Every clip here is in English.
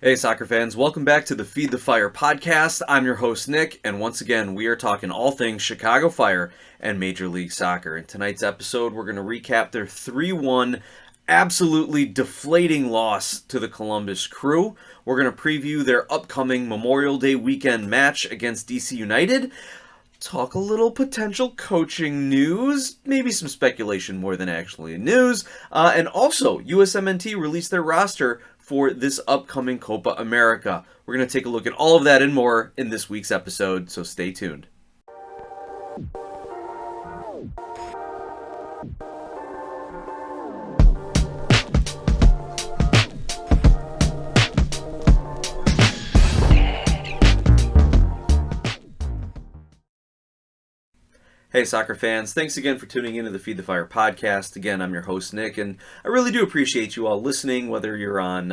Hey soccer fans, welcome back to the Feed the Fire podcast. I'm your host Nick, and once again we are talking all things Chicago Fire and Major League Soccer. In tonight's episode, we're going to recap their 3-1 absolutely deflating loss to the Columbus Crew. We're going to preview their upcoming Memorial Day weekend match against DC United. Talk a little potential coaching news, maybe some speculation more than actually news, and also USMNT released their roster for this upcoming Copa America. We're going to take a look at all of that and more in this week's episode, so stay tuned. Hey soccer fans, thanks again for tuning into the Feed the Fire podcast. Again, I'm your host Nick, and I really do appreciate you all listening, whether you're on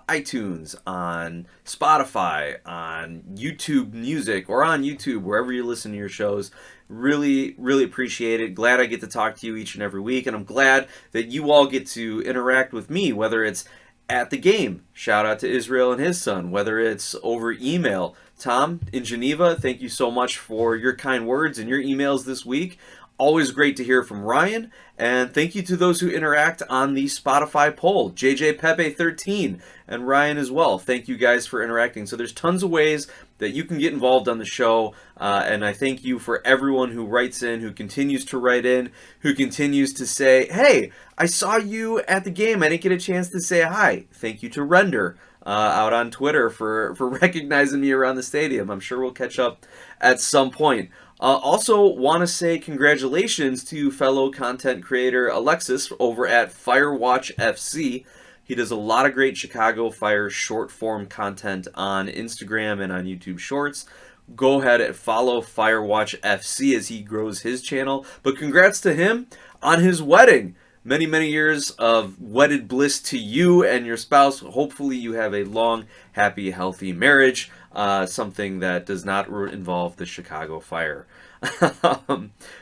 iTunes, on Spotify, on YouTube Music, or on YouTube, wherever you listen to your shows. Really, really appreciate it. Glad I get to talk to you each and every week, and I'm glad that you all get to interact with me, whether it's at the game. Shout out to Israel and his son, whether it's over email. Tom in Geneva, thank you so much for your kind words and your emails this week. Always great to hear from Ryan. And thank you to those who interact on the Spotify poll. JJ Pepe 13 and Ryan as well. Thank you guys for interacting. So there's tons of ways that you can get involved on the show. And I thank you for everyone who writes in, who continues to write in, who continues to say, hey, I saw you at the game. I didn't get a chance to say hi. Thank you to Render out on Twitter for recognizing me around the stadium. I'm sure we'll catch up at some point. Also want to say congratulations to fellow content creator Alexis over at Firewatch FC. He does a lot of great Chicago Fire short form content on Instagram and on YouTube Shorts. Go ahead and follow Firewatch FC as he grows his channel. But congrats to him on his wedding. Many, many years of wedded bliss to you and your spouse. Hopefully you have a long, happy, healthy marriage. Something that does not involve the Chicago Fire.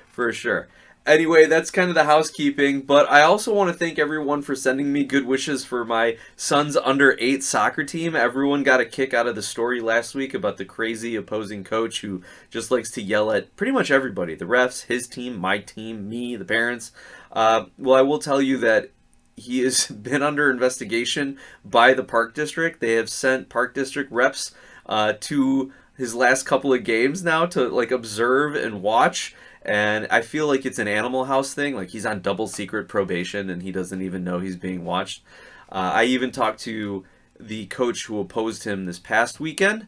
For sure. Anyway, that's kind of the housekeeping, but I also want to thank everyone for sending me good wishes for my son's under-8 soccer team. Everyone got a kick out of the story last week about the crazy opposing coach who just likes to yell at pretty much everybody. The refs, his team, my team, me, the parents. Well, I will tell you that he has been under investigation by the Park District. They have sent Park District reps to his last couple of games now to observe and watch. And I feel like it's an Animal House thing. Like he's on double secret probation and he doesn't even know he's being watched. I even talked to the coach who opposed him this past weekend.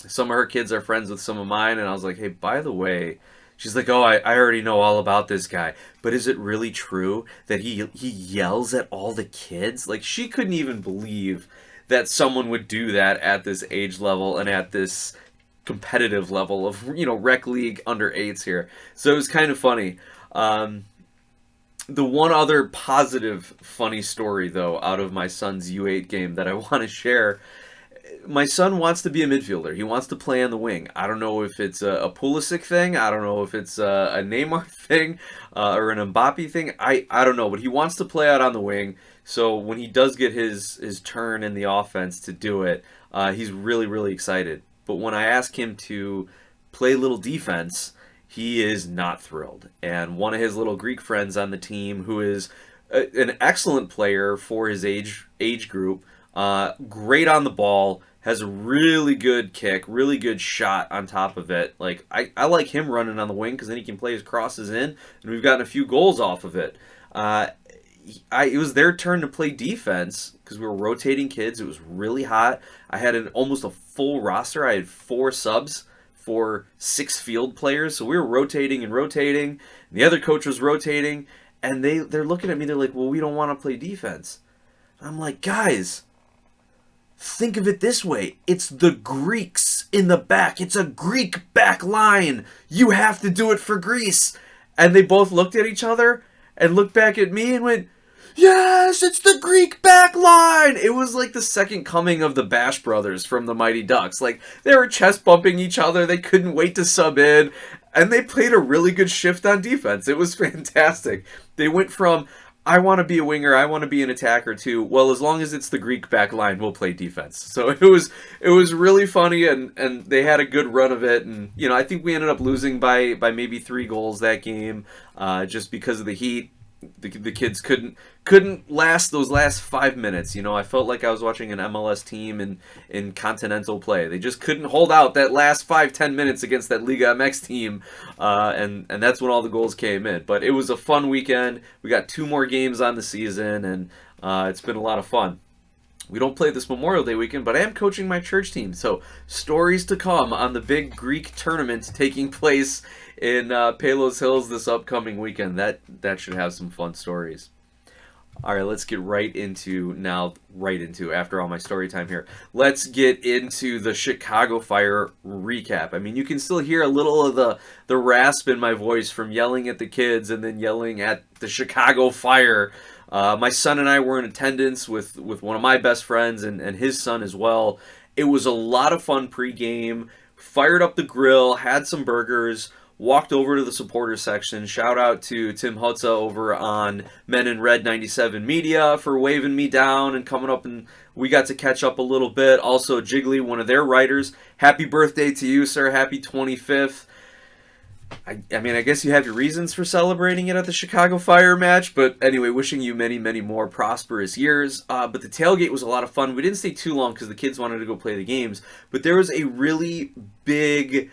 Some of her kids are friends with some of mine. And I was like, hey, by the way, she's like, oh, I already know all about this guy. But is it really true that he yells at all the kids? Like she couldn't even believe that someone would do that at this age level and at this competitive level of, rec league under 8s here. So it was kind of funny. The one other positive funny story, though, out of my son's U8 game that I want to share, my son wants to be a midfielder. He wants to play on the wing. I don't know if it's a Pulisic thing. I don't know if it's a Neymar thing or an Mbappe thing. I don't know, but he wants to play out on the wing. So when he does get his turn in the offense to do it, he's really, really excited. But when I ask him to play a little defense, he is not thrilled. And one of his little Greek friends on the team, who is an excellent player for his age group, great on the ball, has a really good kick, really good shot on top of it. Like I like him running on the wing because then he can play his crosses in, and we've gotten a few goals off of it. It was their turn to play defense because we were rotating kids. It was really hot. I had almost a full roster. I had 4 subs for 6 field players. So we were rotating and rotating. And the other coach was rotating. And they're looking at me. They're like, well, we don't want to play defense. And I'm like, guys, think of it this way. It's the Greeks in the back. It's a Greek back line. You have to do it for Greece. And they both looked at each other and looked back at me and went, yes, it's the Greek back line. It was like the second coming of the Bash Brothers from the Mighty Ducks. Like, they were chest bumping each other. They couldn't wait to sub in. And they played a really good shift on defense. It was fantastic. They went from, I want to be a winger. I want to be an attacker too. Well, as long as it's the Greek back line, we'll play defense. So it was really funny, and they had a good run of it. And I think we ended up losing by maybe 3 goals that game, just because of the heat. The kids couldn't last those last 5 minutes. I felt like I was watching an MLS team in continental play. They just couldn't hold out that last 5-10 minutes against that Liga MX team, and that's when all the goals came in. But it was a fun weekend. We got 2 more games on the season, and it's been a lot of fun. We don't play this Memorial Day weekend, but I am coaching my church team, so stories to come on the big Greek tournament taking place in Palos Hills this upcoming weekend. That should have some fun stories. All right, let's get right into, after all my story time here, let's get into the Chicago Fire recap. I mean, you can still hear a little of the rasp in my voice from yelling at the kids and then yelling at the Chicago Fire. My son and I were in attendance with one of my best friends and his son as well. It was a lot of fun pregame. Fired up the grill, had some burgers, walked over to the supporter section. Shout out to Tim Hutza over on Men in Red 97 Media for waving me down and coming up, and we got to catch up a little bit. Also, Jiggly, one of their writers, happy birthday to you, sir. Happy 25th. I mean, I guess you have your reasons for celebrating it at the Chicago Fire match, but anyway, wishing you many, many more prosperous years. But the tailgate was a lot of fun. We didn't stay too long because the kids wanted to go play the games, but there was a really big,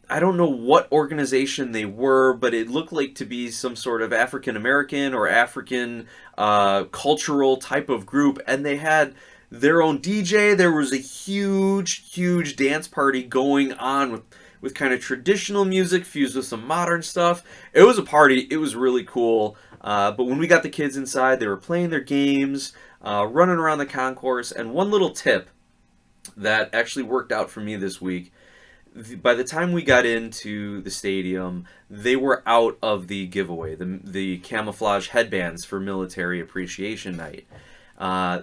I don't know what organization they were, but it looked like to be some sort of African American or African cultural type of group, and they had their own DJ. There was a huge, huge dance party going on with kind of traditional music fused with some modern stuff. It was a party. It was really cool. But when we got the kids inside, they were playing their games, running around the concourse, and one little tip that actually worked out for me this week. By the time we got into the stadium, they were out of the giveaway, the camouflage headbands for Military Appreciation Night.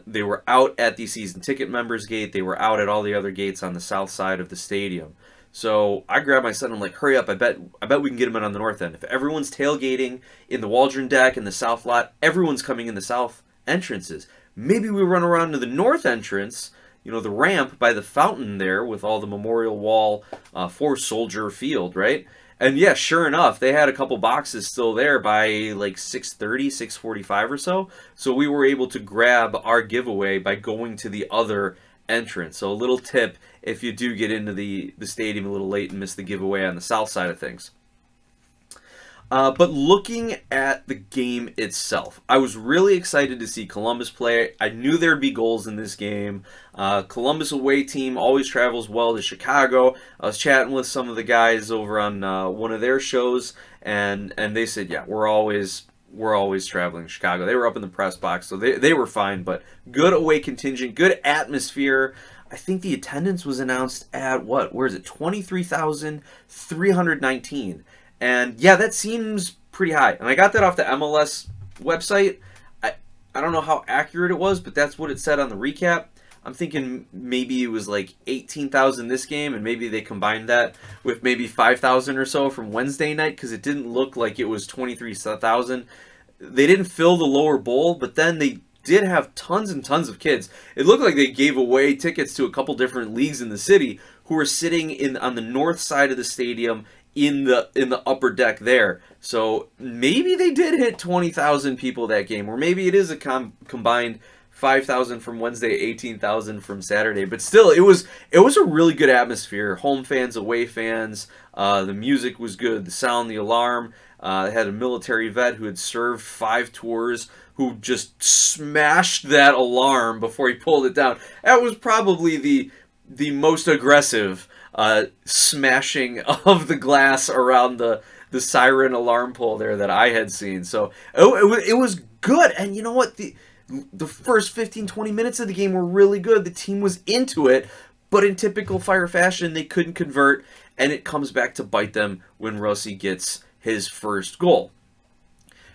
They were out at the season ticket members gate. They were out at all the other gates on the south side of the stadium. So I grabbed my son and I'm like, hurry up, I bet we can get him in on the north end. If everyone's tailgating in the Waldron deck and the south lot, everyone's coming in the south entrances. Maybe we run around to the north entrance, the ramp by the fountain there with all the memorial wall for Soldier Field, right? And yeah, sure enough, they had a couple boxes still there by like 6:30, 6:45 or so. So we were able to grab our giveaway by going to the other entrance. So a little tip if you do get into the stadium a little late and miss the giveaway on the south side of things. But looking at the game itself, I was really excited to see Columbus play. I knew there'd be goals in this game. Columbus away team always travels well to Chicago. I was chatting with some of the guys over on one of their shows, and they said, yeah, we're always traveling to Chicago. They were up in the press box, so they were fine, but good away contingent, good atmosphere. I think the attendance was announced at, 23,319. And yeah, that seems pretty high. And I got that off the MLS website. I don't know how accurate it was, but that's what it said on the recap. I'm thinking maybe it was like 18,000 this game, and maybe they combined that with maybe 5,000 or so from Wednesday night, because it didn't look like it was 23,000. They didn't fill the lower bowl, but then they did have tons and tons of kids. It looked like they gave away tickets to a couple different leagues in the city who were sitting on the north side of the stadium in the upper deck there. So maybe they did hit 20,000 people that game, or maybe it is a combined 5,000 from Wednesday, 18,000 from Saturday. But still, it was a really good atmosphere. Home fans, away fans. The music was good. The sound, the alarm. They had a military vet who had served 5 tours who just smashed that alarm before he pulled it down. That was probably the most aggressive smashing of the glass around the siren alarm pole there that I had seen. So it was good. And you know what? The first 15-20 minutes of the game were really good. The team was into it, but in typical Fire fashion, they couldn't convert, and it comes back to bite them when Russi gets his first goal.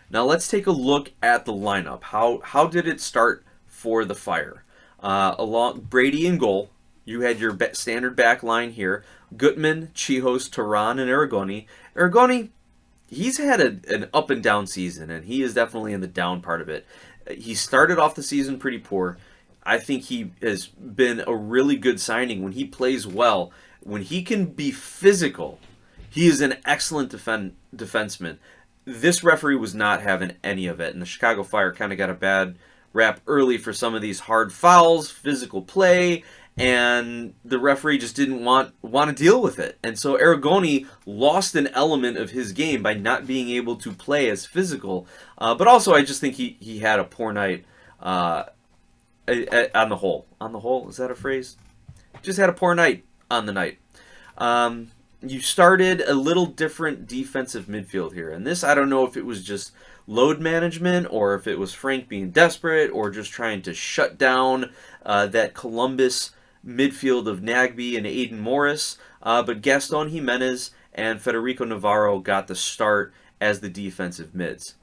Now let's take a look at the lineup. How did it start for the Fire? Along Brady in goal. You had your standard back line here. Gutman, Chihos, Teran, and Aragoni. Aragoni, he's had an up and down season, and he is definitely in the down part of it. He started off the season pretty poor. I think he has been a really good signing when he plays well. When he can be physical, he is an excellent defenseman. This referee was not having any of it, and the Chicago Fire kind of got a bad rap early for some of these hard fouls, physical play, and the referee just didn't want to deal with it. And so Aragoni lost an element of his game by not being able to play as physical. But also, I just think he had a poor night on the whole. On the whole, is that a phrase? Just had a poor night on the night. You started a little different defensive midfield here. And this, I don't know if it was just load management or if it was Frank being desperate or just trying to shut down that Columbus midfield of Nagbe and Aiden Morris. But Gaston Jimenez and Federico Navarro got the start as the defensive mids.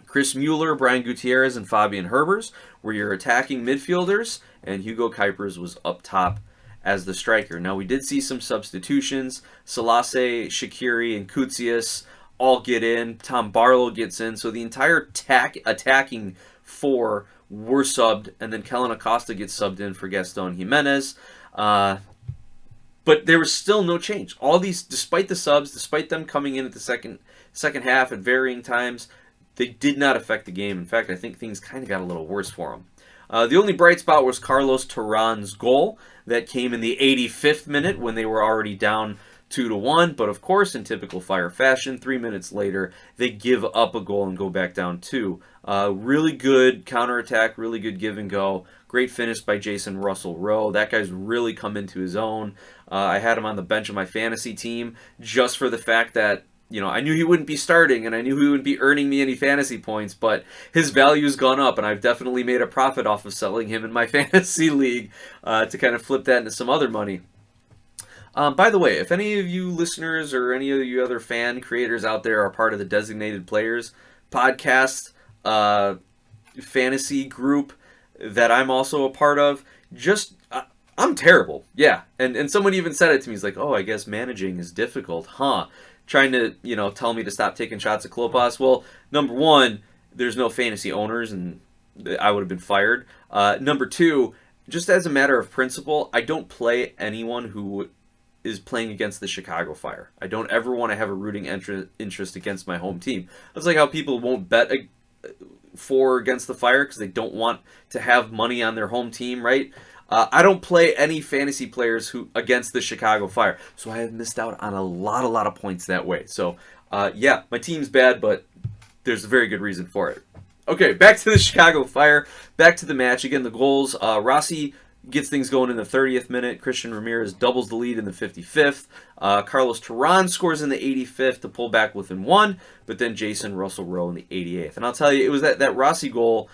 Chris Mueller, Brian Gutierrez, and Fabian Herbers were your attacking midfielders, and Hugo Kuipers was up top as the striker. Now, we did see some substitutions. Salase, Shaqiri, and Koutsias all get in. Tom Barlow gets in. So the entire attacking four were subbed, and then Kellen Acosta gets subbed in for Gaston Jimenez. But there was still no change. All these, despite the subs, despite them coming in at the second half at varying times, they did not affect the game. In fact, I think things kind of got a little worse for them. The only bright spot was Carlos Teran's goal that came in the 85th minute when they were already down 2-1. But of course, in typical Fire fashion, 3 minutes later, they give up a goal and go back down 2. Really good counterattack, really good give and go. Great finish by Jason russel-rowe. That guy's really come into his own. I had him on the bench of my fantasy team just for the fact that, you know, I knew he wouldn't be starting and I knew he wouldn't be earning me any fantasy points, but his value's gone up and I've definitely made a profit off of selling him in my fantasy league to kind of flip that into some other money. By the way, if any of you listeners or any of you other fan creators out there are part of the Designated Players podcast fantasy group that I'm also a part of, just I'm terrible. Yeah. And someone even said it to me. He's like, oh, I guess managing is difficult, huh? Trying to, you know, tell me to stop taking shots at Klopas. Well, number one, there's no fantasy owners and I would have been fired. Number two, just as a matter of principle, I don't play anyone who is playing against the Chicago Fire. I don't ever want to have a rooting interest against my home team. That's like how people won't bet for against the Fire because they don't want to have money on their home team, right? I don't play any fantasy players who against the Chicago Fire, so I have missed out on a lot of points that way. So, yeah, my team's bad, but there's a very good reason for it. Okay, back to the Chicago Fire, back to the match. Again, the goals, Rossi gets things going in the 30th minute. Christian Ramirez doubles the lead in the 55th. Carlos Teran scores in the 85th to pull back within one, but then Jason russel-rowe in the 88th. And I'll tell you, it was that Rossi goal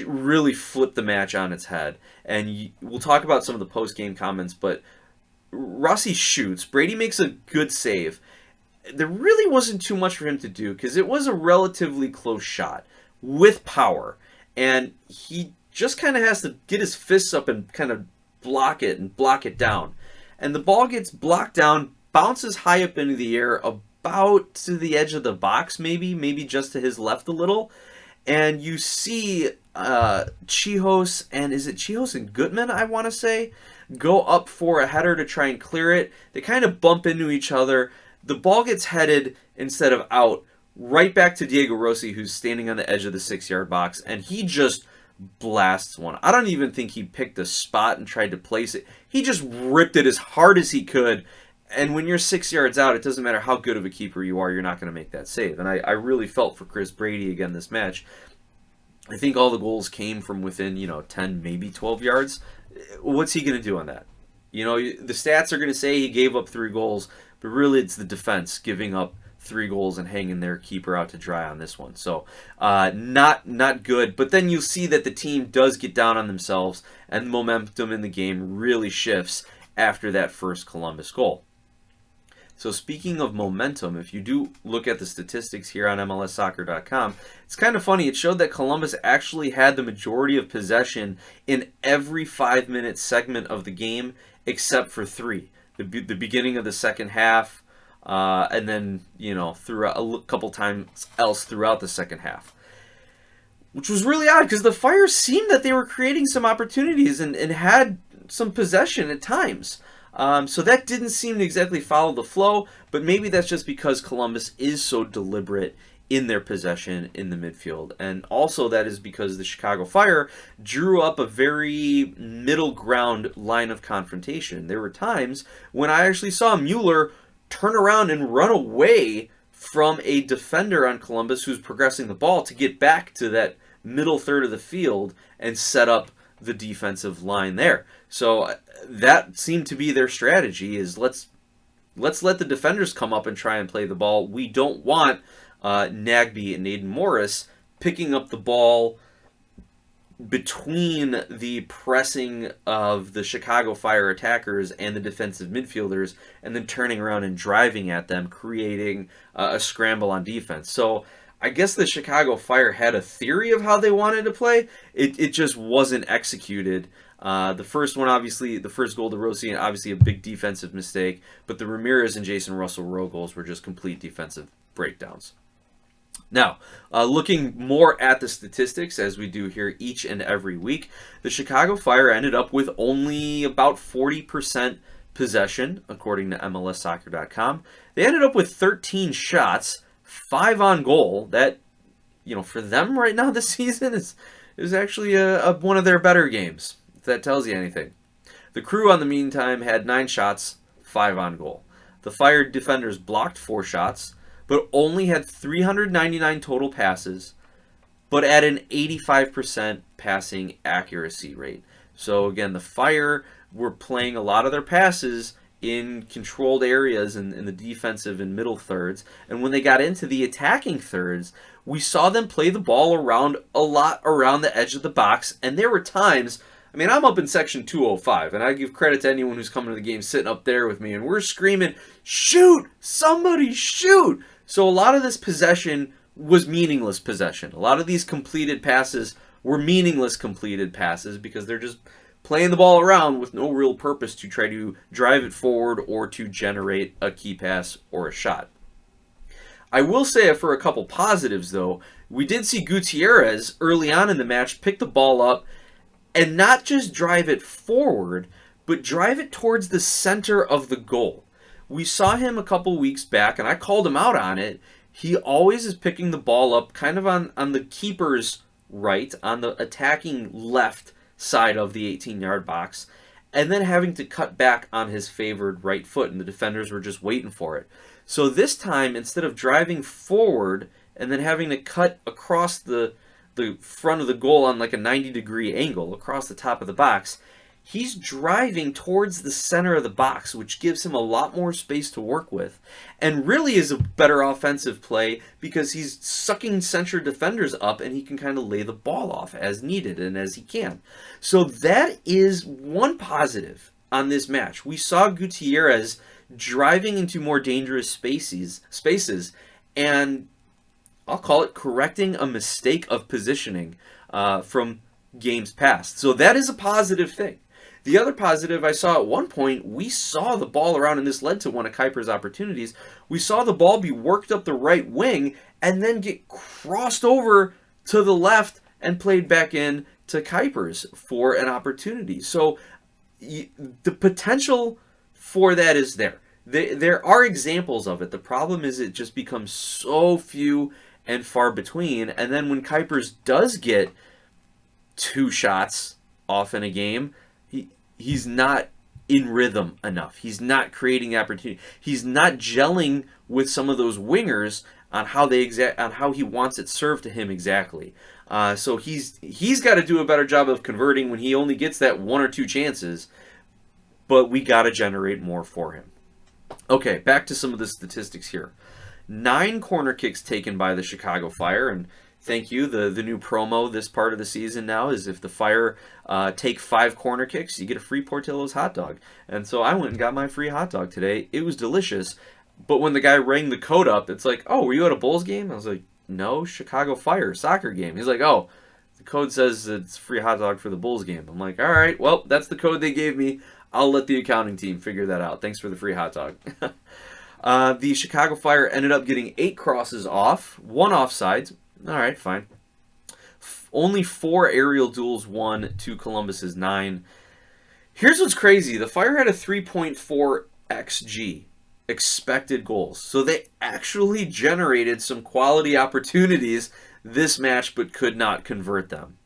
really flipped the match on its head. And we'll talk about some of the post-game comments, but Rossi shoots. Brady makes a good save. There really wasn't too much for him to do because it was a relatively close shot with power. And he just kind of has to get his fists up and kind of block it down. And the ball gets blocked down, bounces high up into the air, about to the edge of the box, maybe just to his left a little. And you see Chihos and Gutman, I want to say, go up for a header to try and clear it. They kind of bump into each other. The ball gets headed instead of out right back to Diego Rossi, who's standing on the edge of the 6-yard box, and he just blasts one. I don't even think he picked a spot and tried to place it. He just ripped it as hard as he could. And when you're 6 yards out, it doesn't matter how good of a keeper you are, you're not going to make that save. And I really felt for Chris Brady again this match. I think all the goals came from within, 10, maybe 12 yards. What's he going to do on that? The stats are going to say he gave up 3 goals, but really it's the defense giving up 3 goals and hanging their keeper out to dry on this one. So not good. But then you'll see that the team does get down on themselves, and the momentum in the game really shifts after that first Columbus goal. So speaking of momentum, if you do look at the statistics here on MLSsoccer.com, it's kind of funny. It showed that Columbus actually had the majority of possession in every 5-minute segment of the game except for 3. The beginning of the second half, and then, throughout a couple times else throughout the second half. Which was really odd because the Fire seemed that they were creating some opportunities and had some possession at times. So that didn't seem to exactly follow the flow, but maybe that's just because Columbus is so deliberate in their possession in the midfield. And also that is because the Chicago Fire drew up a very middle ground line of confrontation. There were times when I actually saw Mueller turn around and run away from a defender on Columbus who's progressing the ball to get back to that middle third of the field and set up the defensive line there. So that seemed to be their strategy, is let's let the defenders come up and try and play the ball. We don't want Nagbe and Aidan Morris picking up the ball between the pressing of the Chicago Fire attackers and the defensive midfielders and then turning around and driving at them, creating a scramble on defense. So I guess the Chicago Fire had a theory of how they wanted to play. It just wasn't executed. The first one, obviously, the first goal to Rossi, obviously a big defensive mistake, but the Ramirez and Jason russel-rowe goals were just complete defensive breakdowns. Now, looking more at the statistics, as we do here each and every week, the Chicago Fire ended up with only about 40% possession, according to MLSsoccer.com. They ended up with 13 shots, 5 on goal. That, for them right now this season is actually one of their better games, if that tells you anything. The Crew, on the meantime, had 9 shots, 5 on goal. The Fire defenders blocked 4 shots, but only had 399 total passes, but at an 85% passing accuracy rate. So again, the Fire were playing a lot of their passes in controlled areas in the defensive and middle thirds, and when they got into the attacking thirds, we saw them play the ball around a lot around the edge of the box, and there were times, I'm up in section 205, and I give credit to anyone who's coming to the game sitting up there with me, and we're screaming, shoot! Somebody shoot! So a lot of this possession was meaningless possession. A lot of these completed passes were meaningless completed passes because they're just playing the ball around with no real purpose to try to drive it forward or to generate a key pass or a shot. I will say for a couple positives, though, we did see Gutierrez early on in the match pick the ball up and not just drive it forward, but drive it towards the center of the goal. We saw him a couple weeks back, and I called him out on it. He always is picking the ball up kind of on the keeper's right, on the attacking left side of the 18-yard box, and then having to cut back on his favored right foot, and the defenders were just waiting for it. So this time, instead of driving forward and then having to cut across the front of the goal on like a 90-degree angle across the top of the box, he's driving towards the center of the box, which gives him a lot more space to work with, and really is a better offensive play because he's sucking center defenders up and he can kind of lay the ball off as needed and as he can. So that is one positive on this match. We saw Gutierrez driving into more dangerous spaces, and I'll call it correcting a mistake of positioning from games past. So that is a positive thing. The other positive I saw at one point, we saw the ball around, and this led to one of Kuiper's opportunities. We saw the ball be worked up the right wing and then get crossed over to the left and played back in to Kuiper's for an opportunity. So the potential for that is there. There are examples of it. The problem is it just becomes so few and far between. And then when Kuiper's does get 2 shots off in a game, he's not in rhythm enough. He's not creating the opportunity. He's not gelling with some of those wingers on how he wants it served to him exactly. So he's got to do a better job of converting when he only gets that 1 or 2 chances. But we got to generate more for him. Okay, back to some of the statistics here. 9 corner kicks taken by the Chicago Fire, and thank you. The new promo this part of the season now is if the Fire take 5 corner kicks, you get a free Portillo's hot dog. And so I went and got my free hot dog today. It was delicious. But when the guy rang the code up, it's like, oh, were you at a Bulls game? I was like, no, Chicago Fire soccer game. He's like, oh, the code says it's free hot dog for the Bulls game. I'm like, all right, well, that's the code they gave me. I'll let the accounting team figure that out. Thanks for the free hot dog. The Chicago Fire ended up getting 8 crosses off, 1 offside. All right, fine. Only 4 aerial duels won to Columbus's 9. Here's what's crazy. The Fire had a 3.4 XG, expected goals. So they actually generated some quality opportunities this match, but could not convert them.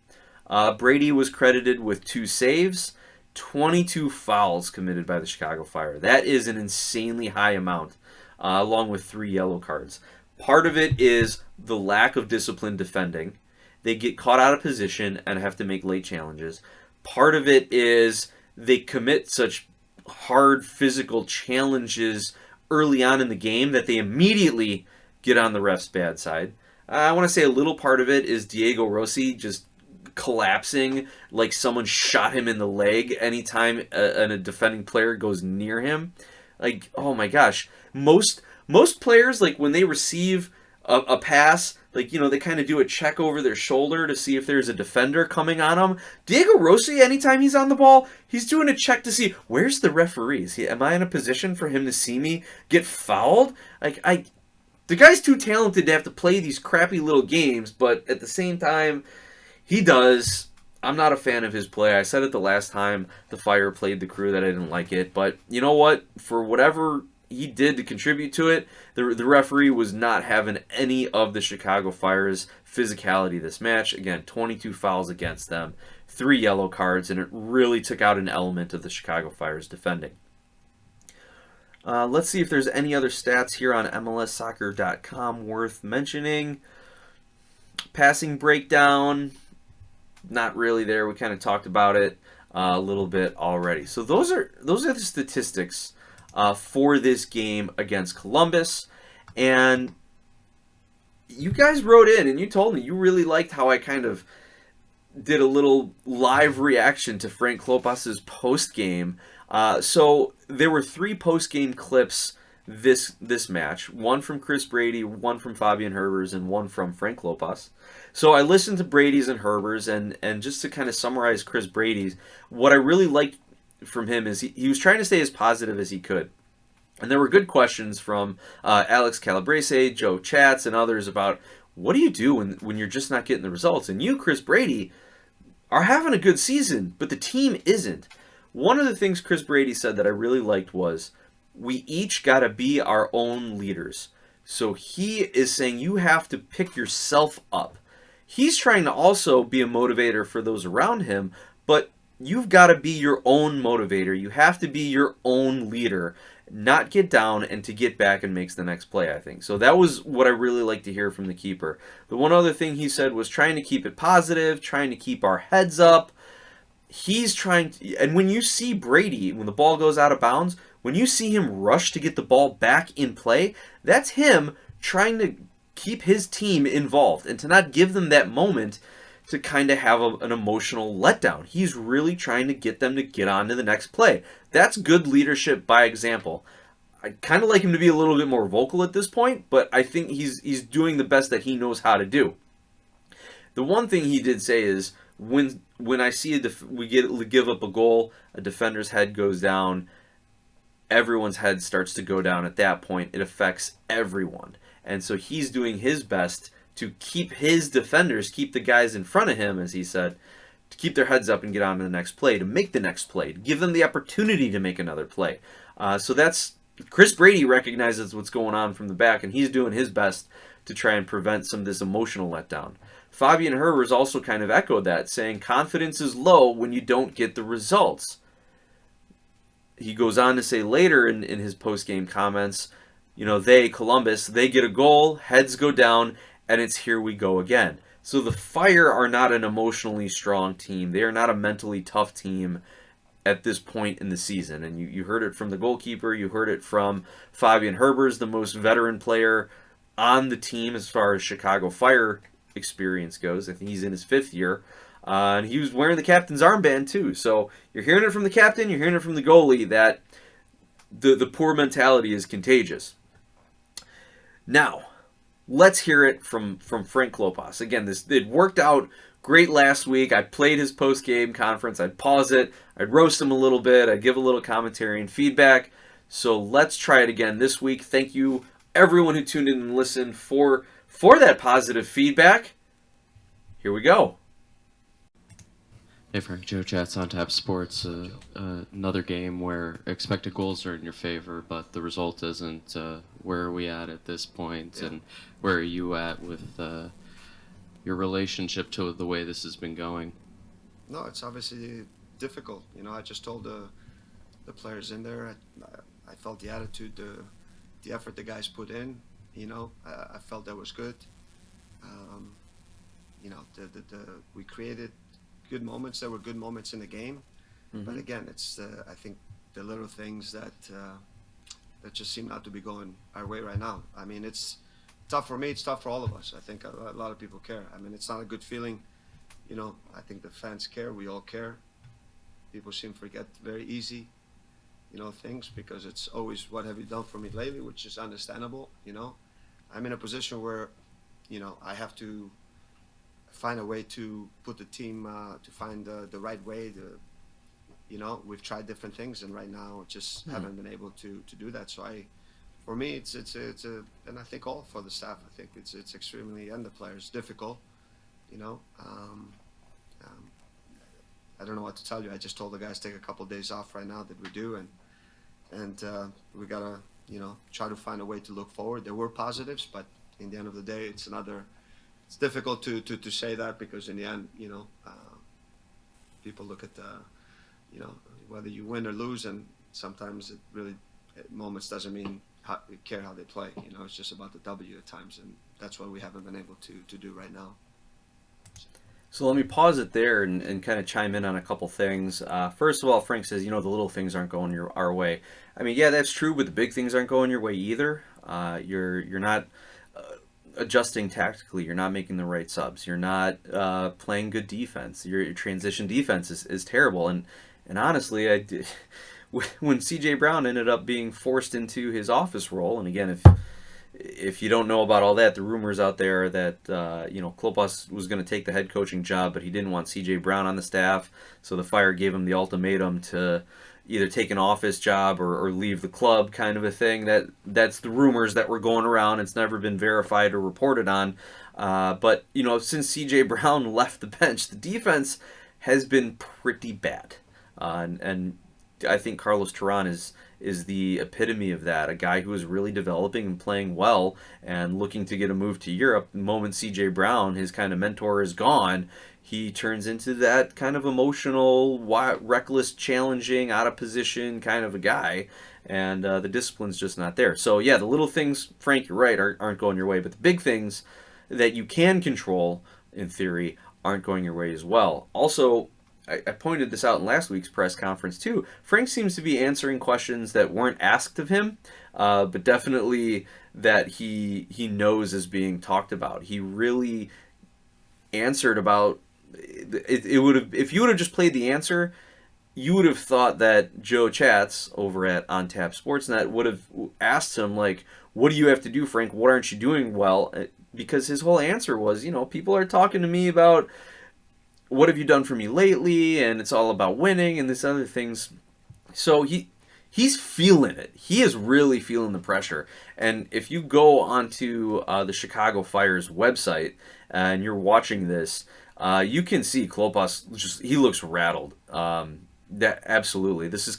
Brady was credited with 2 saves, 22 fouls committed by the Chicago Fire. That is an insanely high amount, along with 3 yellow cards. Part of it is the lack of disciplined defending. They get caught out of position and have to make late challenges. Part of it is they commit such hard physical challenges early on in the game that they immediately get on the ref's bad side. I want to say a little part of it is Diego Rossi just collapsing like someone shot him in the leg anytime a defending player goes near him. Like, oh my gosh. Most players, like when they receive a pass, like, you know, they kind of do a check over their shoulder to see if there's a defender coming on them. Diego Rossi, anytime he's on the ball, he's doing a check to see, where's the referee? Am I in a position for him to see me get fouled? Like, the guy's too talented to have to play these crappy little games, but at the same time, he does. I'm not a fan of his play. I said it the last time the Fire played the Crew that I didn't like it, but you know what? For whatever he did to contribute to it, the referee was not having any of the Chicago Fire's physicality this match. Again, 22 fouls against them, 3 yellow cards, and it really took out an element of the Chicago Fire's defending. Let's see if there's any other stats here on MLSsoccer.com worth mentioning. Passing breakdown, not really there. We kind of talked about it a little bit already. So those are the statistics for this game against Columbus. And you guys wrote in and you told me you really liked how I kind of did a little live reaction to Frank Klopas' post-game. So there were 3 post-game clips this match. 1 from Chris Brady, 1 from Fabian Herbers, and 1 from Frank Klopas. So I listened to Brady's and Herbers, and just to kind of summarize Chris Brady's, what I really liked from him is he was trying to stay as positive as he could. And there were good questions from Alex Calabrese, Joe Chats, and others about what do you do when you're just not getting the results? And you, Chris Brady, are having a good season, but the team isn't. One of the things Chris Brady said that I really liked was, we each got to be our own leaders. So he is saying you have to pick yourself up. He's trying to also be a motivator for those around him, but you've got to be your own motivator. You have to be your own leader, not get down and to get back and makes the next play, I think. So that was what I really like to hear from the keeper. The one other thing he said was trying to keep it positive, trying to keep our heads up. He's trying to, and when you see Brady, when the ball goes out of bounds, when you see him rush to get the ball back in play, that's him trying to keep his team involved and to not give them that moment to kind of have an emotional letdown. He's really trying to get them to get on to the next play. That's good leadership by example. I kind of like him to be a little bit more vocal at this point, but I think he's doing the best that he knows how to do. The one thing he did say is, when I see we give up a goal, a defender's head goes down, everyone's head starts to go down at that point. It affects everyone. And so he's doing his best to keep his defenders, keep the guys in front of him, as he said, to keep their heads up and get on to the next play, to make the next play, to give them the opportunity to make another play. So that's, Chris Brady recognizes what's going on from the back, and he's doing his best to try and prevent some of this emotional letdown. Fabian Herbers also kind of echoed that, saying confidence is low when you don't get the results. He goes on to say later in his post-game comments, you know, Columbus, they get a goal, heads go down, and it's here we go again. So the Fire are not an emotionally strong team. They are not a mentally tough team at this point in the season. And you heard it from the goalkeeper. You heard it from Fabian Herbers, the most veteran player on the team as far as Chicago Fire experience goes. I think he's in his 5th year. And he was wearing the captain's armband too. So you're hearing it from the captain, you're hearing it from the goalie that the poor mentality is contagious. Now, let's hear it from Frank Klopas. Again, it worked out great last week. I played his post-game conference. I'd pause it. I'd roast him a little bit. I'd give a little commentary and feedback. So let's try it again this week. Thank you, everyone who tuned in and listened for that positive feedback. Here we go. Hey Frank, Joe Chats on Tap Sports. Another game where expected goals are in your favor, but the result isn't. Where are we at this point, and where are you at with your relationship to the way this has been going? No, it's obviously difficult. I just told the players in there. I felt the attitude, the effort the guys put in. I felt that was good. Um, we created good moments. There were good moments in the game, but again, it's I think the little things that just seem not to be going our way right now. I mean, it's tough for me. It's tough for all of us. I think a lot of people care. I mean, it's not a good feeling. I think the fans care. We all care. People seem to forget very easy, things, because it's always, what have you done for me lately, which is understandable. I'm in a position where, I have to find a way to put the team, to find the right way. We've tried different things, and right now just haven't been able to do that. So for me, it's and I think all for the staff, I think it's extremely, and the players, difficult. You know, I don't know what to tell you. I just told the guys take a couple of days off right now that we do, and we gotta try to find a way to look forward. There were positives, but in the end of the day, it's difficult to say that, because in the end, people look at whether you win or lose, and sometimes it really at moments doesn't mean care how they play. It's just about the W at times, and that's what we haven't been able to do right now. So let me pause it there and kind of chime in on a couple things. First of all, Frank says, the little things aren't going our way. I mean, yeah, that's true, but the big things aren't going your way either. You're not adjusting tactically. You're not making the right subs. You're not playing good defense. Your transition defense is terrible. And honestly, when C.J. Brown ended up being forced into his office role, and again, if you don't know about all that, the rumors out there that Klopas was going to take the head coaching job, but he didn't want C.J. Brown on the staff, so the Fire gave him the ultimatum to either take an office job or leave the club, kind of a thing. That's the rumors that were going around. It's never been verified or reported on. But since C.J. Brown left the bench, the defense has been pretty bad, and I think Carlos Teran is the epitome of that. A guy who is really developing and playing well and looking to get a move to Europe. The moment C.J. Brown, his kind of mentor, is gone, he turns into that kind of emotional, reckless, challenging, out of position kind of a guy, and the discipline's just not there. So yeah, the little things, Frank, you're right, aren't going your way, but the big things that you can control, in theory, aren't going your way as well. Also, I pointed this out in last week's press conference too. Frank seems to be answering questions that weren't asked of him, but definitely that he knows is being talked about. He really answered about it. Would have, if you would have just played the answer, you would have thought that Joe Chats over at On Tap Sportsnet would have asked him, like, "What do you have to do, Frank? What aren't you doing well?" Because his whole answer was, people are talking to me about what have you done for me lately, and it's all about winning and this other things. So he's feeling it. He is really feeling the pressure. And if you go onto the Chicago Fire's website and you're watching this, you can see Klopas he looks rattled. That absolutely. This is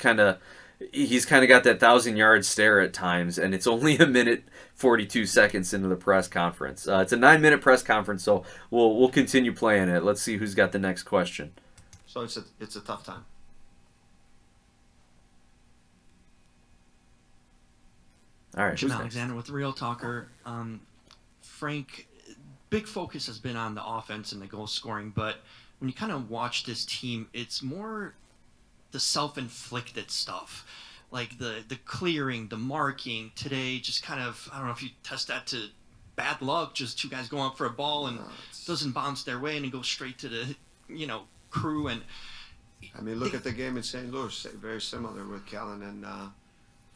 he's kind of got that 1,000-yard stare at times, and it's only a minute 42 seconds into the press conference. It's a 9-minute press conference, so we'll continue playing it. Let's see who's got the next question. So it's a tough time. All right, Jim Alexander with Real Talker. Frank, big focus has been on the offense and the goal scoring, but when you kind of watch this team, it's more the self-inflicted stuff, like the clearing, the marking. Today, just kind of, I don't know if you test that to bad luck, just two guys going up for a ball and doesn't bounce their way and it goes straight to the crew. And I mean, look at the game in St. Louis, very similar with Callan and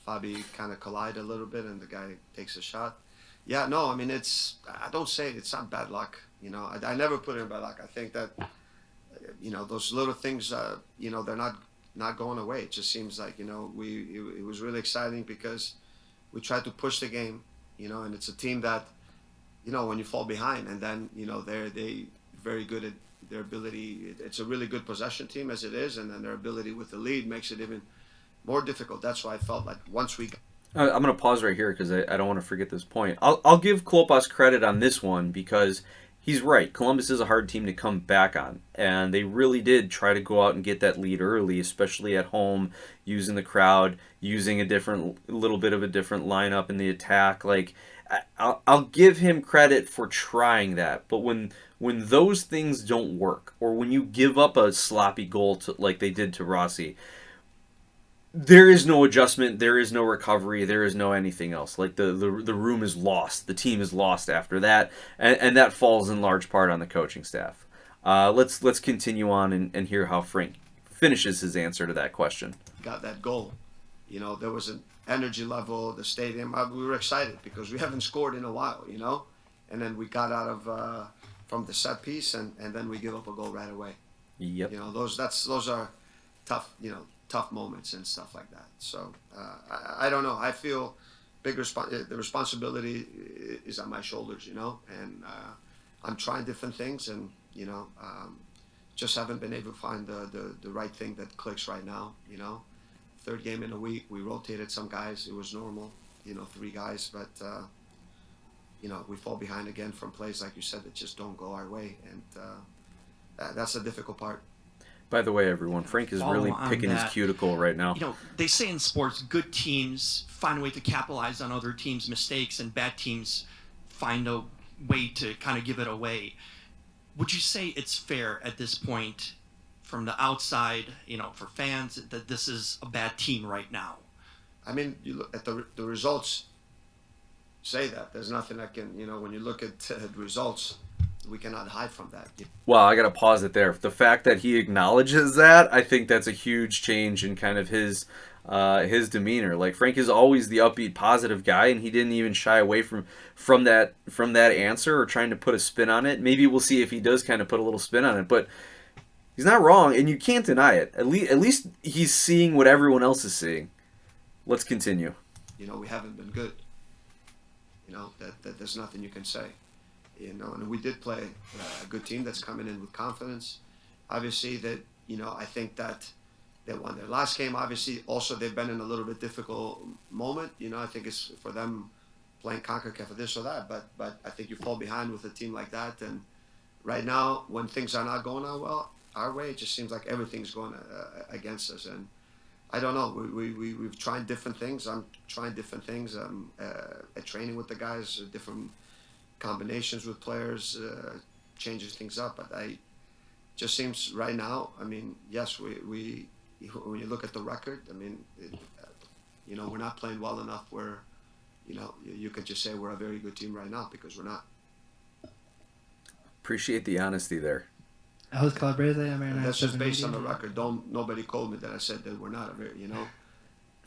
Fabi kind of collide a little bit, and the guy takes a shot. Yeah, no, I mean, I don't say it's not bad luck. I never put it in bad luck. I think that those little things, they're not not going away. It just seems like, it was really exciting because we tried to push the game, and it's a team that, when you fall behind and then, they very good at their ability. It's a really good possession team as it is, and then their ability with the lead makes it even more difficult. That's why I felt like once we I'm going to pause right here because I don't want to forget this point. I'll give Klopas credit on this one because he's right. Columbus is a hard team to come back on, and they really did try to go out and get that lead early, especially at home, using the crowd, using a little bit of a different lineup in the attack. Like, I'll give him credit for trying that, but when those things don't work, or when you give up a sloppy goal like they did to Rossi, there is no adjustment, there is no recovery, there is no anything else. Like the room is lost, the team is lost after that, and that falls in large part on the coaching staff. Let's continue on and hear how Frank finishes his answer to that question. got that goal, there was an energy level, the stadium. We were excited because we haven't scored in a while, and then we got out of from the set piece, and then we give up a goal right away. Yep. Those are tough, tough moments and stuff like that. So I don't know. I feel the responsibility is on my shoulders, and I'm trying different things, and just haven't been able to find the right thing that clicks right now. Third game in a week, we rotated some guys. It was normal, 3 guys, but we fall behind again from plays like you said that just don't go our way, and that's the difficult part. By the way, everyone, Frank is really picking his cuticle right now. They say in sports, good teams find a way to capitalize on other teams' mistakes, and bad teams find a way to kind of give it away. Would you say it's fair at this point, from the outside, for fans, that this is a bad team right now? I mean, you look at the results. Say that there's nothing that can, when you look at the results, we cannot hide from that. Well, I got to pause it there. The fact that he acknowledges that, I think that's a huge change in kind of his demeanor. Like, Frank is always the upbeat, positive guy, and he didn't even shy away from that answer or trying to put a spin on it. Maybe we'll see if he does kind of put a little spin on it, but he's not wrong, and you can't deny it. At least he's seeing what everyone else is seeing. Let's continue. We haven't been good. That there's nothing you can say. And we did play a good team that's coming in with confidence. Obviously, that I think that they won their last game. Obviously, also they've been in a little bit difficult moment. I think it's for them playing CONCACAF for this or that. But I think you fall behind with a team like that. And right now, when things are not going on well our way, it just seems like everything's going against us. And I don't know. We've tried different things. I'm trying different things. At training with the guys, different combinations with players, changes things up. But just seems right now, I mean, yes, we when you look at the record, I mean, we're not playing well enough where, you could just say we're a very good team right now, because we're not. Appreciate the honesty there. I was Calabrese. That's just based on the record. Nobody called me that I said that we're not a very,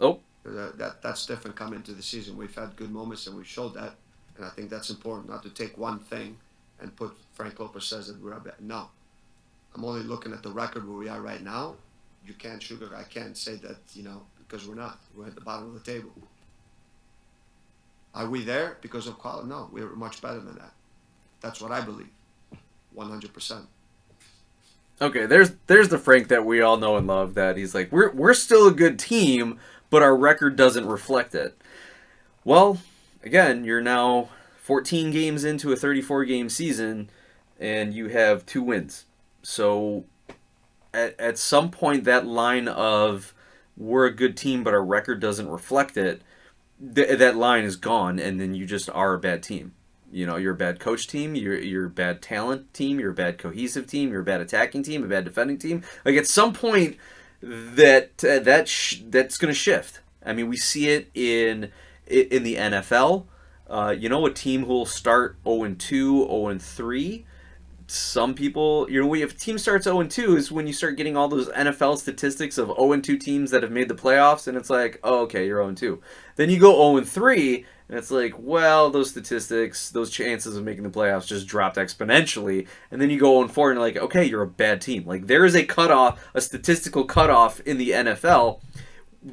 Oh. That's different coming into the season. We've had good moments and we've showed that. And I think that's important, not to take one thing and put Frank Klopas says that we're a bad. No. I'm only looking at the record where we are right now. You can't I can't say that, because we're not. We're at the bottom of the table. Are we there because of quality? No, we're much better than that. That's what I believe. 100%. Okay, there's the Frank that we all know and love, that he's like, we're still a good team, but our record doesn't reflect it. Well, again, you're now 14 games into a 34-game season, and you have 2 wins. So at some point, that line of we're a good team, but our record doesn't reflect it, that line is gone, and then you just are a bad team. You're a bad coach team, you're a bad talent team, you're a bad cohesive team, you're a bad attacking team, a bad defending team. Like, at some point, that's going to shift. I mean, we see it in the NFL. A team who will start 0-2, 0-3. Some people, when a team starts 0-2 is when you start getting all those NFL statistics of 0-2 teams that have made the playoffs, and it's like, oh, okay, you're 0-2. Then you go 0-3, And it's like, well, those statistics, those chances of making the playoffs just dropped exponentially. And then you go on forward and you're like, okay, you're a bad team. Like, there is a cutoff, a statistical cutoff in the NFL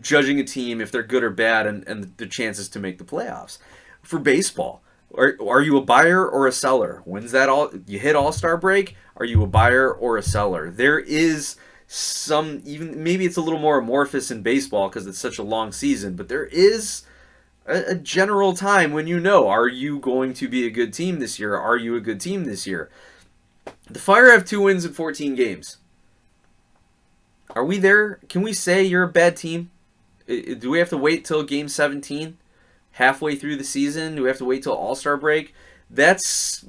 judging a team if they're good or bad and the chances to make the playoffs. For baseball, are you a buyer or a seller? When's that all? You hit All-Star break, are you a buyer or a seller? There is some, even maybe it's a little more amorphous in baseball because it's such a long season, but there is a general time when you know, are you going to be a good team this year? Are you a good team this year? The Fire have 2 wins in 14 games. Are we there? Can we say you're a bad team? Do we have to wait till game 17? Halfway through the season? Do we have to wait till All-Star break? That's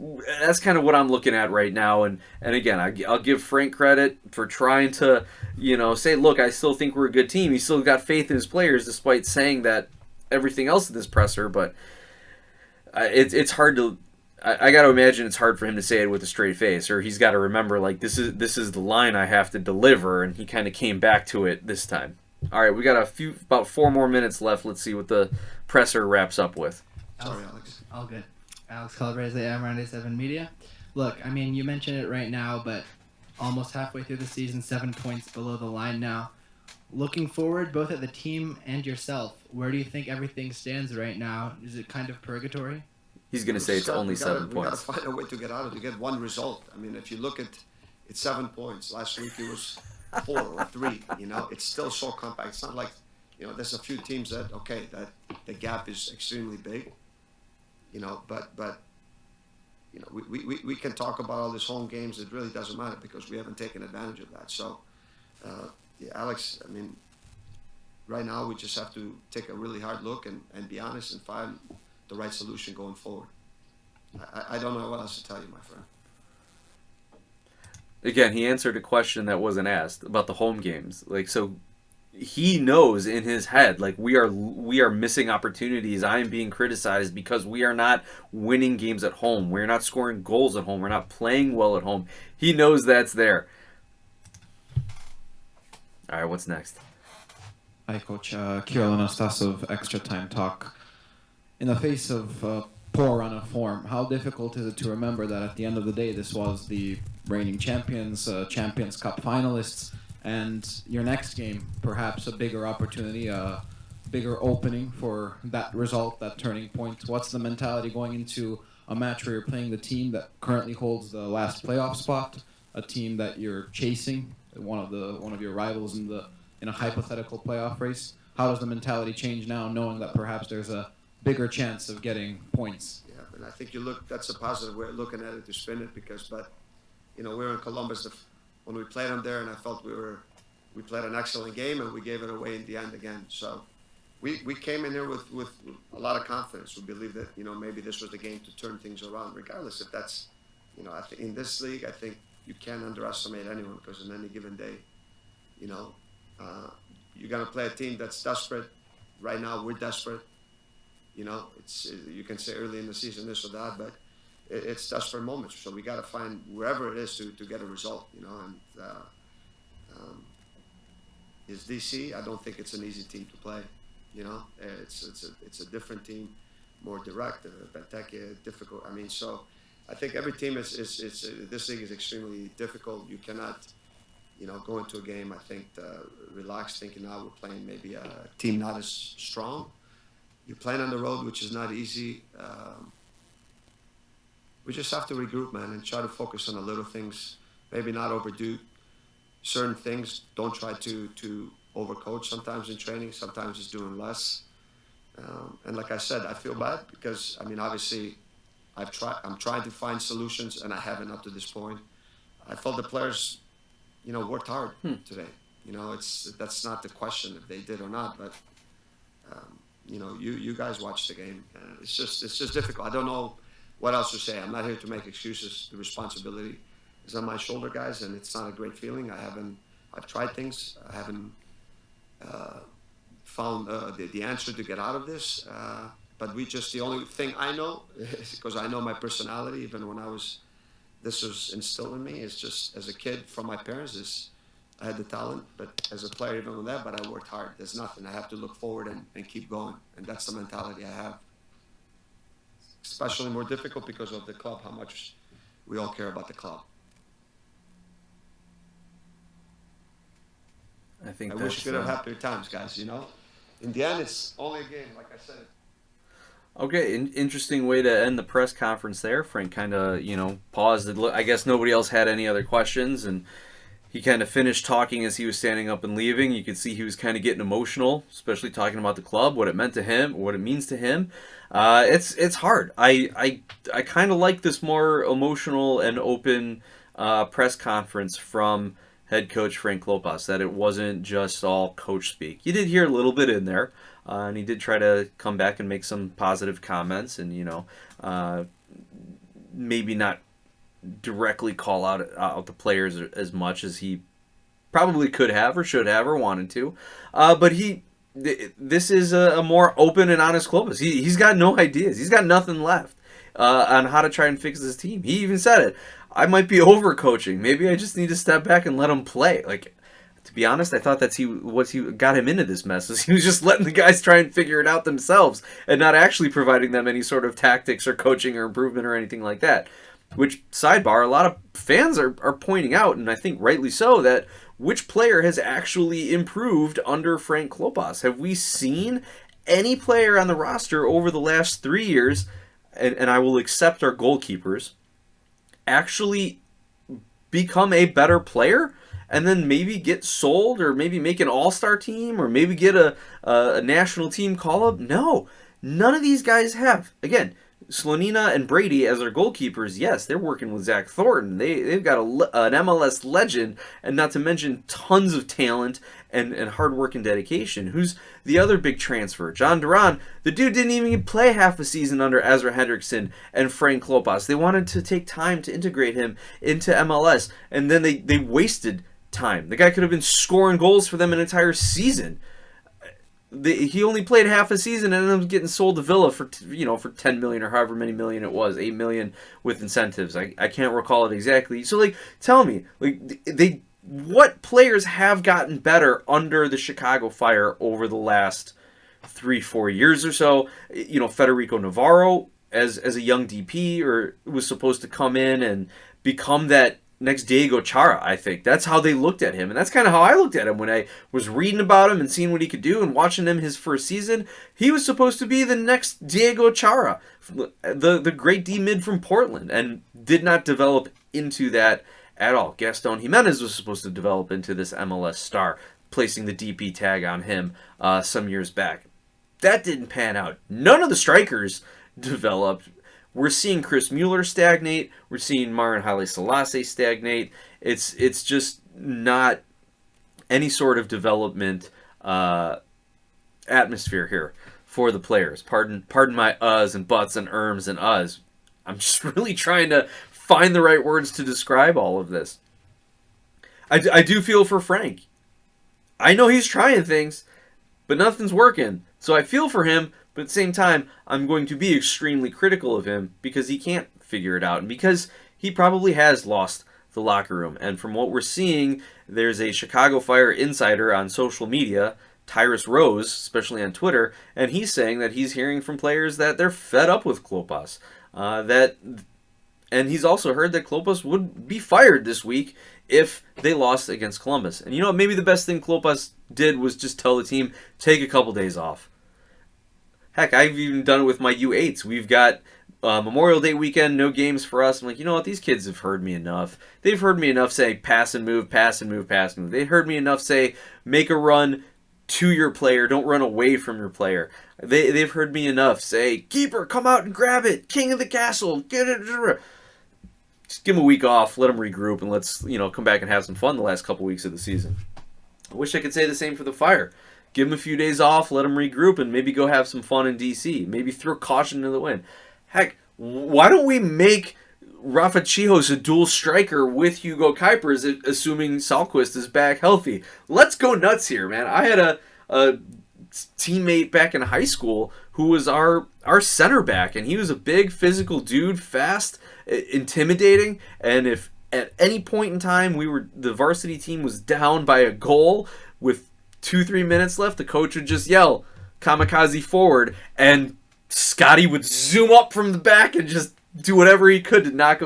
kind of what I'm looking at right now. And again, I'll give Frank credit for trying to, say, look, I still think we're a good team. He's still got faith in his players despite saying that everything else in this presser, but it's hard to. I got to imagine it's hard for him to say it with a straight face, or he's got to remember like this is the line I have to deliver, and he kind of came back to it this time. All right, we got about 4 more minutes left. Let's see what the presser wraps up with. Sorry, Alex. All good. Alex Calabrese, M97 Media. Look, I mean, you mentioned it right now, but almost halfway through the season, 7 points below the line now. Looking forward, both at the team and yourself, where do you think everything stands right now? Is it kind of purgatory? He's going to say it's only 7 We got to points. find a way to get out of it, to get one result. I mean, if you look at it's 7 points. Last week it was 4 or 3. It's still so compact. It's not like, there's a few teams that the gap is extremely big. But we can talk about all these home games. It really doesn't matter because we haven't taken advantage of that. So, Alex, I mean, right now we just have to take a really hard look and be honest and find the right solution going forward. I don't know what else to tell you, my friend. Again, he answered a question that wasn't asked about the home games. Like, so he knows in his head, like, we are missing opportunities. I am being criticized because we are not winning games at home. We're not scoring goals at home. We're not playing well at home. He knows that's there. All right, what's next? Hi, Coach. Kirill Anastasov, Extra Time Talk. In the face of poor run of form, how difficult is it to remember that at the end of the day, this was the reigning champions, Champions Cup finalists, and your next game, perhaps a bigger opportunity, a bigger opening for that result, that turning point? What's the mentality going into a match where you're playing the team that currently holds the last playoff spot, a team that you're chasing, one of your rivals in a hypothetical playoff race? How does the mentality change now, knowing that perhaps there's a bigger chance of getting points? Yeah, and I think that's a positive way of looking at it to spin it we were in Columbus when we played them there, and I felt we played an excellent game and we gave it away in the end again. So we came in here with a lot of confidence. We believe that maybe this was the game to turn things around, regardless if that's in this league. I think you can't underestimate anyone because in any given day, you're gonna play a team that's desperate. Right now, we're desperate. You can say early in the season this or that, but it's desperate moments. So we got to find wherever it is to get a result. And is DC? I don't think it's an easy team to play. It's a different team, more direct, Benteke, difficult. I mean, so I think every team is this league is extremely difficult. You cannot, go into a game, I think, relaxed, thinking now we're playing maybe a team not as strong. You're playing on the road, which is not easy. We just have to regroup, man, and try to focus on the little things. Maybe not overdo certain things. Don't try to overcoach sometimes in training. Sometimes it's doing less. And like I said, I feel bad because, I mean, obviously, I'm trying to find solutions, and I haven't up to this point. I felt the players, worked hard today. That's not the question if they did or not, but you guys watched the game. It's just difficult. I don't know what else to say. I'm not here to make excuses. The responsibility is on my shoulder, guys, and it's not a great feeling. I've tried things. I haven't found the answer to get out of this. But the only thing I know, because I know my personality, even when this was instilled in me, is just as a kid from my parents, I had the talent, but as a player, even with that, but I worked hard. There's nothing. I have to look forward and keep going. And that's the mentality I have. especially more difficult because of the club, how much we all care about the club. I think I that's, wish we could have happier times, guys, you know? In the end, it's only a game, like I said. Okay, interesting way to end the press conference there. Frank kind of, paused. I guess nobody else had any other questions, and he kind of finished talking as he was standing up and leaving. You could see he was kind of getting emotional, especially talking about the club, what it meant to him, what it means to him. It's hard. I kind of like this more emotional and open press conference from head coach Frank Klopas, that it wasn't just all coach speak. You did hear a little bit in there, and he did try to come back and make some positive comments, and maybe not directly call out the players as much as he probably could have or should have or wanted to. But this is a more open and honest Klopas. He's got no ideas. He's got nothing left on how to try and fix his team. He even said it. I might be overcoaching. Maybe I just need to step back and let him play. Like, to be honest, I thought that's what he got him into this mess. Is he was just letting the guys try and figure it out themselves and not actually providing them any sort of tactics or coaching or improvement or anything like that. Which, sidebar, a lot of fans are pointing out, and I think rightly so, that which player has actually improved under Frank Klopas? Have we seen any player on the roster over the last 3 years, and I will accept our goalkeepers, actually become a better player and then maybe get sold or maybe make an all-star team or maybe get a national team call-up? No, none of these guys have. Again, Slonina and Brady as their goalkeepers, yes, they're working with Zach Thornton. They've got an MLS legend, and not to mention tons of talent and hard work and dedication. Who's the other big transfer? John Duran. The dude didn't even play half a season under Ezra Hendrickson and Frank Klopas. They wanted to take time to integrate him into MLS, and then they wasted time. The guy could have been scoring goals for them an entire season. He only played half a season and ended up getting sold to Villa for 10 million or however many million it was, 8 million with incentives. I can't recall it exactly. So tell me, what players have gotten better under the Chicago Fire over the last 3-4 years or so? Federico Navarro as a young DP or was supposed to come in and become that next Diego Chara, I think. That's how they looked at him. And that's kind of how I looked at him when I was reading about him and seeing what he could do and watching him his first season. He was supposed to be the next Diego Chara, the great D-mid from Portland, and did not develop into that at all. Gaston Jimenez was supposed to develop into this MLS star, placing the DP tag on him some years back. That didn't pan out. None of the strikers developed. We're seeing Chris Mueller stagnate. We're seeing Marin Haile Selassie stagnate. It's just not any sort of development atmosphere here for the players. Pardon my uhs and buts and erms and uhs. I'm just really trying to find the right words to describe all of this. I do feel for Frank. I know he's trying things, but nothing's working. So I feel for him. But at the same time, I'm going to be extremely critical of him because he can't figure it out and because he probably has lost the locker room. And from what we're seeing, there's a Chicago Fire insider on social media, Tyrus Rose, especially on Twitter, and he's saying that he's hearing from players that they're fed up with Klopas. And he's also heard that Klopas would be fired this week if they lost against Columbus. And maybe the best thing Klopas did was just tell the team, take a couple days off. Heck, I've even done it with my U8s. We've got Memorial Day weekend, no games for us. I'm like, you know what? These kids have heard me enough. They've heard me enough say pass and move, pass and move, pass and move. They've heard me enough say make a run to your player. Don't run away from your player. They've heard me enough say, keeper, come out and grab it. King of the castle. Get it. Just give them a week off. Let them regroup and let's come back and have some fun the last couple weeks of the season. I wish I could say the same for the Fire. Give them a few days off, let them regroup, and maybe go have some fun in D.C. Maybe throw caution to the wind. Heck, why don't we make Rafa Chihos a dual striker with Hugo Kuipers, assuming Salquist is back healthy? Let's go nuts here, man. I had a teammate back in high school who was our center back, and he was a big physical dude, fast, intimidating, and if at any point in time the varsity team was down by a goal with 2-3 minutes left, the coach would just yell kamikaze forward, and Scotty would zoom up from the back and just do whatever he could to knock,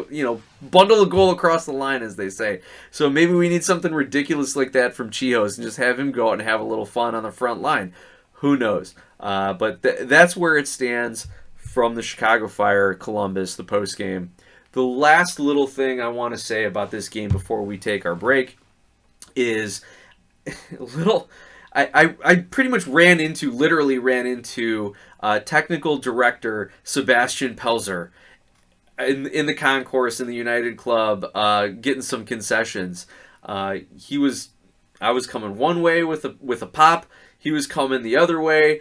bundle a goal across the line, as they say. So maybe we need something ridiculous like that from Chihos and just have him go out and have a little fun on the front line. Who knows? But that's where it stands from the Chicago Fire, Columbus, the post game. The last little thing I want to say about this game before we take our break is a little. I pretty much literally ran into technical director Sebastian Pelzer in the concourse in the United Club, getting some concessions. I was coming one way with a pop. He was coming the other way,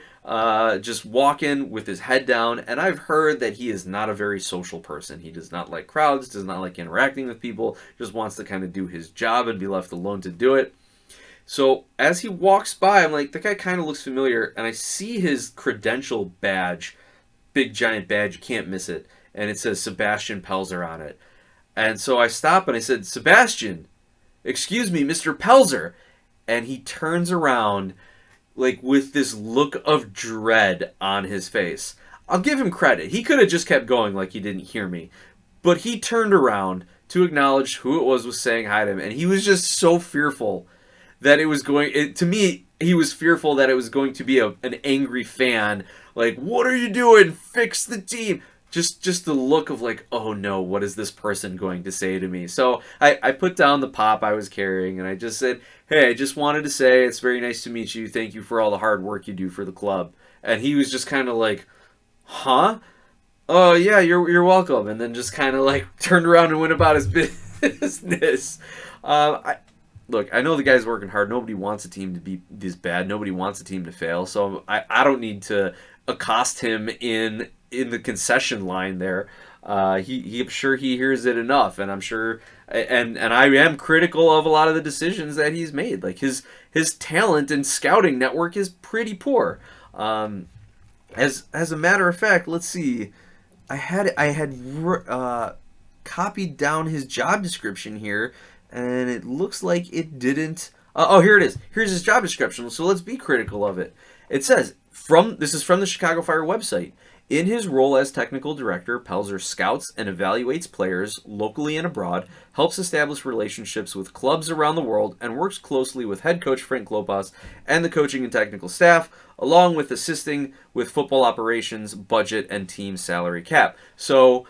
just walking with his head down. And I've heard that he is not a very social person. He does not like crowds, does not like interacting with people, just wants to kind of do his job and be left alone to do it. So as he walks by, I'm like, that guy kind of looks familiar, and I see his credential badge, big giant badge, you can't miss it, and it says Sebastian Pelzer on it. And so I stop and I said, Sebastian, excuse me, Mr. Pelzer. And he turns around like with this look of dread on his face. I'll give him credit. He could have just kept going like he didn't hear me. But he turned around to acknowledge who it was saying hi to him, and he was just so fearful that it was to me, he was fearful that it was going to be an angry fan, like, what are you doing? Fix the team. Just the look of like, oh no, what is this person going to say to me? So I put down the pop I was carrying, and I just said, hey, I just wanted to say it's very nice to meet you. Thank you for all the hard work you do for the club. And he was just kind of like, huh? Oh yeah, you're welcome. And then just kind of like turned around and went about his business. Look, I know the guy's working hard. Nobody wants a team to be this bad. Nobody wants a team to fail. So I don't need to accost him in the concession line there. I'm sure he hears it enough, and I'm sure, and I am critical of a lot of the decisions that he's made. Like his talent and scouting network is pretty poor. As a matter of fact, let's see, I had copied down his job description here, and it looks like it didn't. Here it is. Here's his job description. So let's be critical of it. It says this is from the Chicago Fire website. In his role as technical director, Pelzer scouts and evaluates players locally and abroad, helps establish relationships with clubs around the world, and works closely with head coach Frank Klopas and the coaching and technical staff, along with assisting with football operations, budget, and team salary cap. So,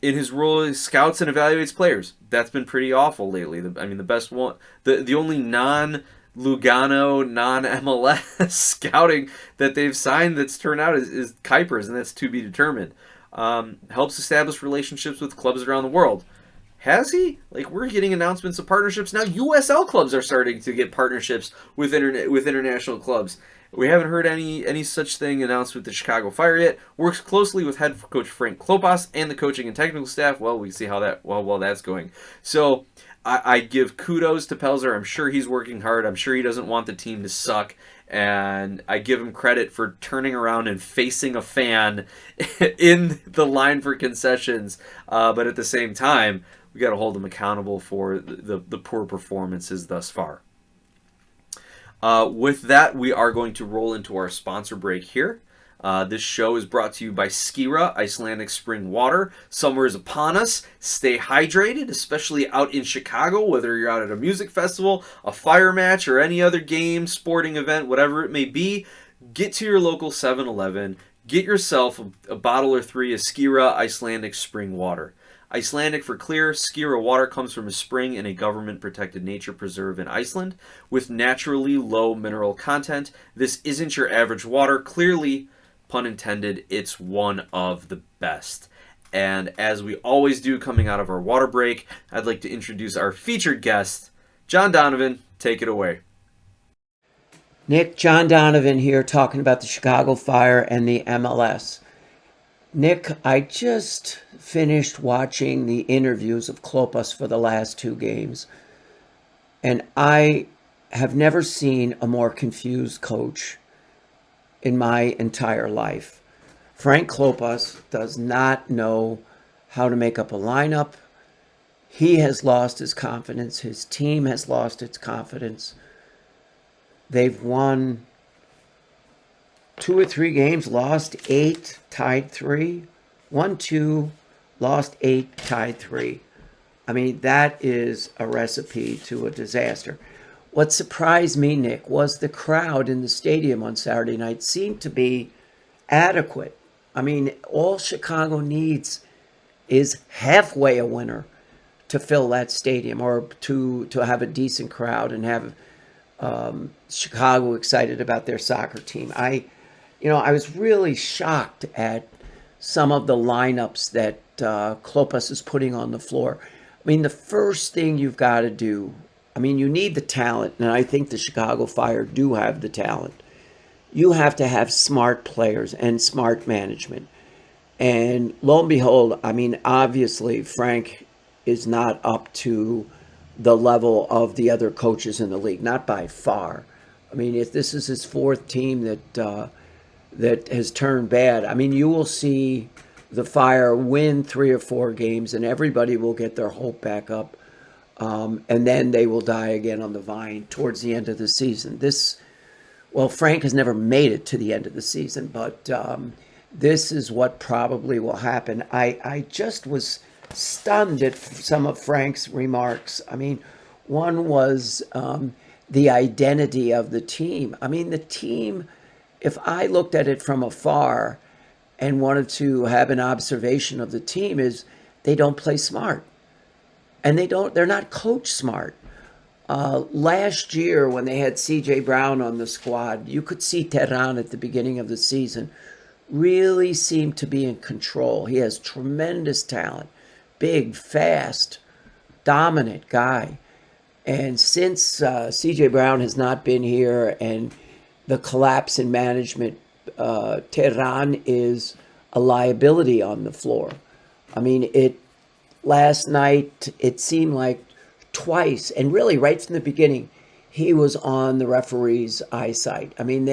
in his role, he scouts and evaluates players. That's been pretty awful lately. The best one, the only non-Lugano, non-MLS scouting that they've signed that's turned out is Kuipers, and that's to be determined. Helps establish relationships with clubs around the world. Has he? Like, we're getting announcements of partnerships now. USL clubs are starting to get partnerships with international clubs. We haven't heard any such thing announced with the Chicago Fire yet. Works closely with head coach Frank Klopas and the coaching and technical staff. Well, we see how that's going. So I give kudos to Pelzer. I'm sure he's working hard. I'm sure he doesn't want the team to suck. And I give him credit for turning around and facing a fan in the line for concessions. But at the same time, we got to hold him accountable for the poor performances thus far. With that, we are going to roll into our sponsor break here. This show is brought to you by Skira, Icelandic spring water. Summer is upon us. Stay hydrated, especially out in Chicago, whether you're out at a music festival, a fire match, or any other game, sporting event, whatever it may be. Get to your local 7-Eleven. Get yourself a bottle or three of Skira, Icelandic spring water. Icelandic for clear, Skira water comes from a spring in a government-protected nature preserve in Iceland with naturally low mineral content. This isn't your average water. Clearly, pun intended, it's one of the best. And as we always do coming out of our water break, I'd like to introduce our featured guest, John Donovan. Take it away. Nick, John Donovan here talking about the Chicago Fire and the MLS. Nick, I just finished watching the interviews of Klopas for the last two games, and I have never seen a more confused coach in my entire life. Frank Klopas does not know how to make up a lineup. He has lost his confidence. His team has lost its confidence. They've won 2 or 3 games, lost 8, tied 3, won 2, lost 8, tied 3. I mean, that is a recipe to a disaster. What surprised me, Nick, was the crowd in the stadium on Saturday night seemed to be adequate. I mean, all Chicago needs is halfway a winner to fill that stadium, or to have a decent crowd and have Chicago excited about their soccer team. I was really shocked at some of the lineups that Klopas is putting on the floor. I mean, the first thing you've got to do, I mean, you need the talent, and I think the Chicago Fire do have the talent. You have to have smart players and smart management. And lo and behold, I mean, obviously, Frank is not up to the level of the other coaches in the league, not by far. I mean, if this is his 4th team that has turned bad, I mean, you will see the Fire win 3 or 4 games, and everybody will get their hope back up, and then they will die again on the vine towards the end of the season. Frank has never made it to the end of the season, but this is what probably will happen. I just was stunned at some of Frank's remarks. I mean, one was the identity of the team. I mean, the team, if I looked at it from afar and wanted to have an observation of the team, is they don't play smart. And they're not coach smart. Last year, when they had CJ Brown on the squad, you could see Teran at the beginning of the season really seemed to be in control. He has tremendous talent. Big, fast, dominant guy. And since CJ Brown has not been here and the collapse in management, Teran is a liability on the floor. I mean, last night, it seemed like twice, and really right from the beginning, he was on the referee's eyesight. I mean,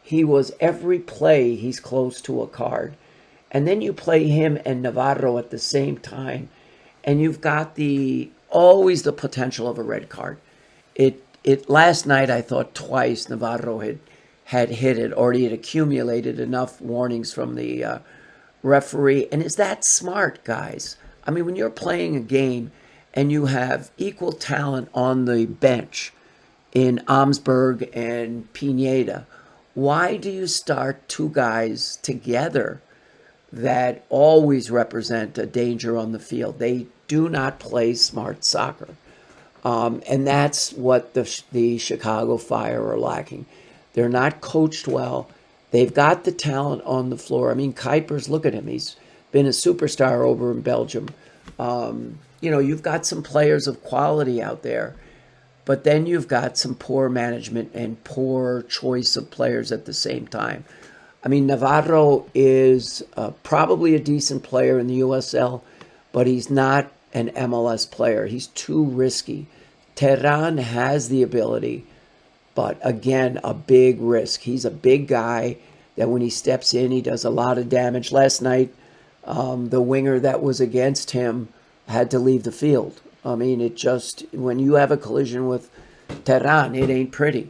he was every play, he's close to a card. And then you play him and Navarro at the same time, and you've got always the potential of a red card. Last night, I thought twice Navarro had hit it, or he had accumulated enough warnings from the referee. And is that smart, guys? I mean, when you're playing a game and you have equal talent on the bench in Amsberg and Pineda, why do you start 2 guys together that always represent a danger on the field? They do not play smart soccer. And that's what the Chicago Fire are lacking. They're not coached well. They've got the talent on the floor. I mean, Kuipers, look at him. He's been a superstar over in Belgium. You've got some players of quality out there, but then you've got some poor management and poor choice of players at the same time. I mean, Navarro is probably a decent player in the USL, but he's not an MLS player. He's too risky. Teran has the ability, but again, a big risk. He's a big guy that when he steps in, he does a lot of damage. Last night, the winger that was against him had to leave the field. I mean, when you have a collision with Teran, it ain't pretty.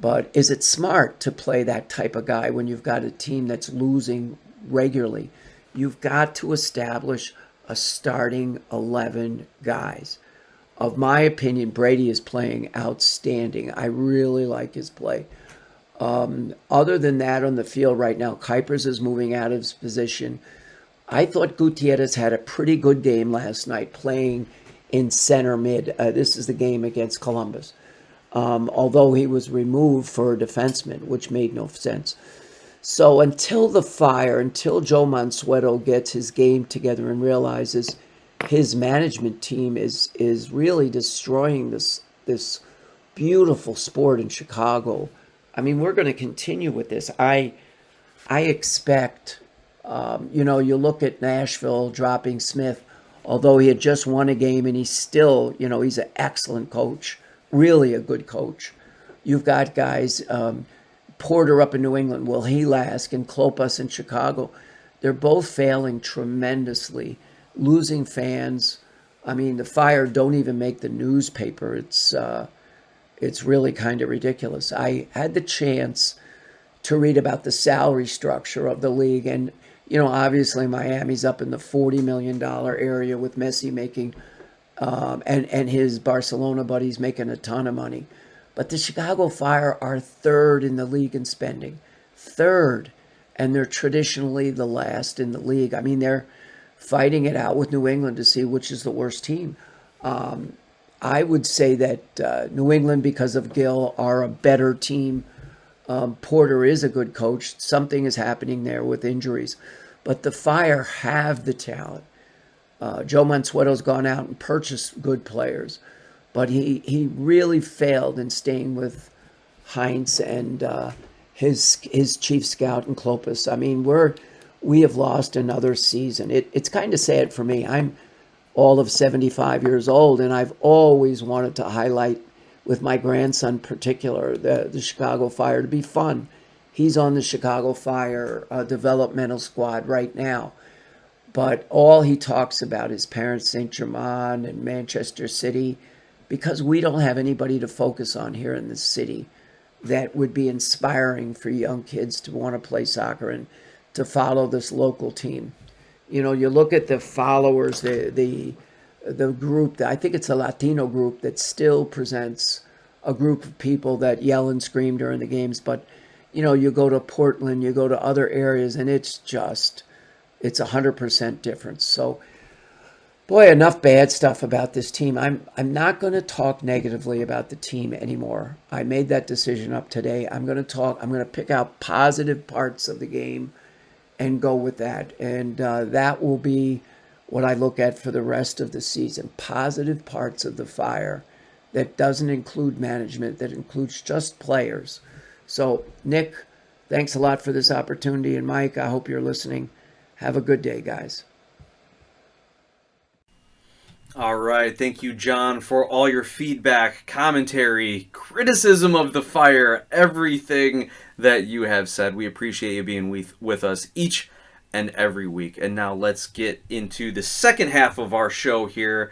But is it smart to play that type of guy when you've got a team that's losing regularly? You've got to establish a starting 11 guys. Of my opinion, Brady is playing outstanding. I really like his play. Other than that, on the field right now, Kuipers is moving out of his position. I thought Gutierrez had a pretty good game last night playing in center mid. This is the game against Columbus. Although he was removed for a defenseman, which made no sense. So until Joe Mansueto gets his game together and realizes his management team is really destroying this beautiful sport in Chicago, I mean, we're going to continue with this. I expect, you look at Nashville dropping Smith, although he had just won a game and he's still, he's an excellent coach. Really a good coach. You've got guys, Porter up in New England, will he last? And Klopas in Chicago. They're both failing tremendously, losing fans. I mean, the Fire don't even make the newspaper. It's really kind of ridiculous. I had the chance to read about the salary structure of the league. And, obviously Miami's up in the $40 million area with Messi making, and his Barcelona buddies making a ton of money. But the Chicago Fire are third in the league in spending. Third. And they're traditionally the last in the league. I mean, they're fighting it out with New England to see which is the worst team. I would say that New England, because of Gill, are a better team. Porter is a good coach. Something is happening there with injuries. But the Fire have the talent. Joe Mansueto's gone out and purchased good players. But he really failed in staying with Heinz and his chief scout and Klopas. I mean, we have lost another season. It's kind of sad for me. I'm all of 75 years old, and I've always wanted to highlight, with my grandson in particular, the Chicago Fire to be fun. He's on the Chicago Fire developmental squad right now. But all he talks about is Parents Saint-Germain and Manchester City, because we don't have anybody to focus on here in the city that would be inspiring for young kids to want to play soccer and to follow this local team. You look at the followers, the group, I think it's a Latino group that still presents a group of people that yell and scream during the games. But, you go to Portland, you go to other areas, and it's 100% difference. So, boy, enough bad stuff about this team. I'm not going to talk negatively about the team anymore. I made that decision up today. I'm going to pick out positive parts of the game and go with that. And that will be what I look at for the rest of the season. Positive parts of the Fire that doesn't include management, that includes just players. So, Nick, thanks a lot for this opportunity. And Mike, I hope you're listening. Have a good day, guys. All right. Thank you, John, for all your feedback, commentary, criticism of the Fire, everything that you have said. We appreciate you being with us each and every week. And now let's get into the second half of our show here,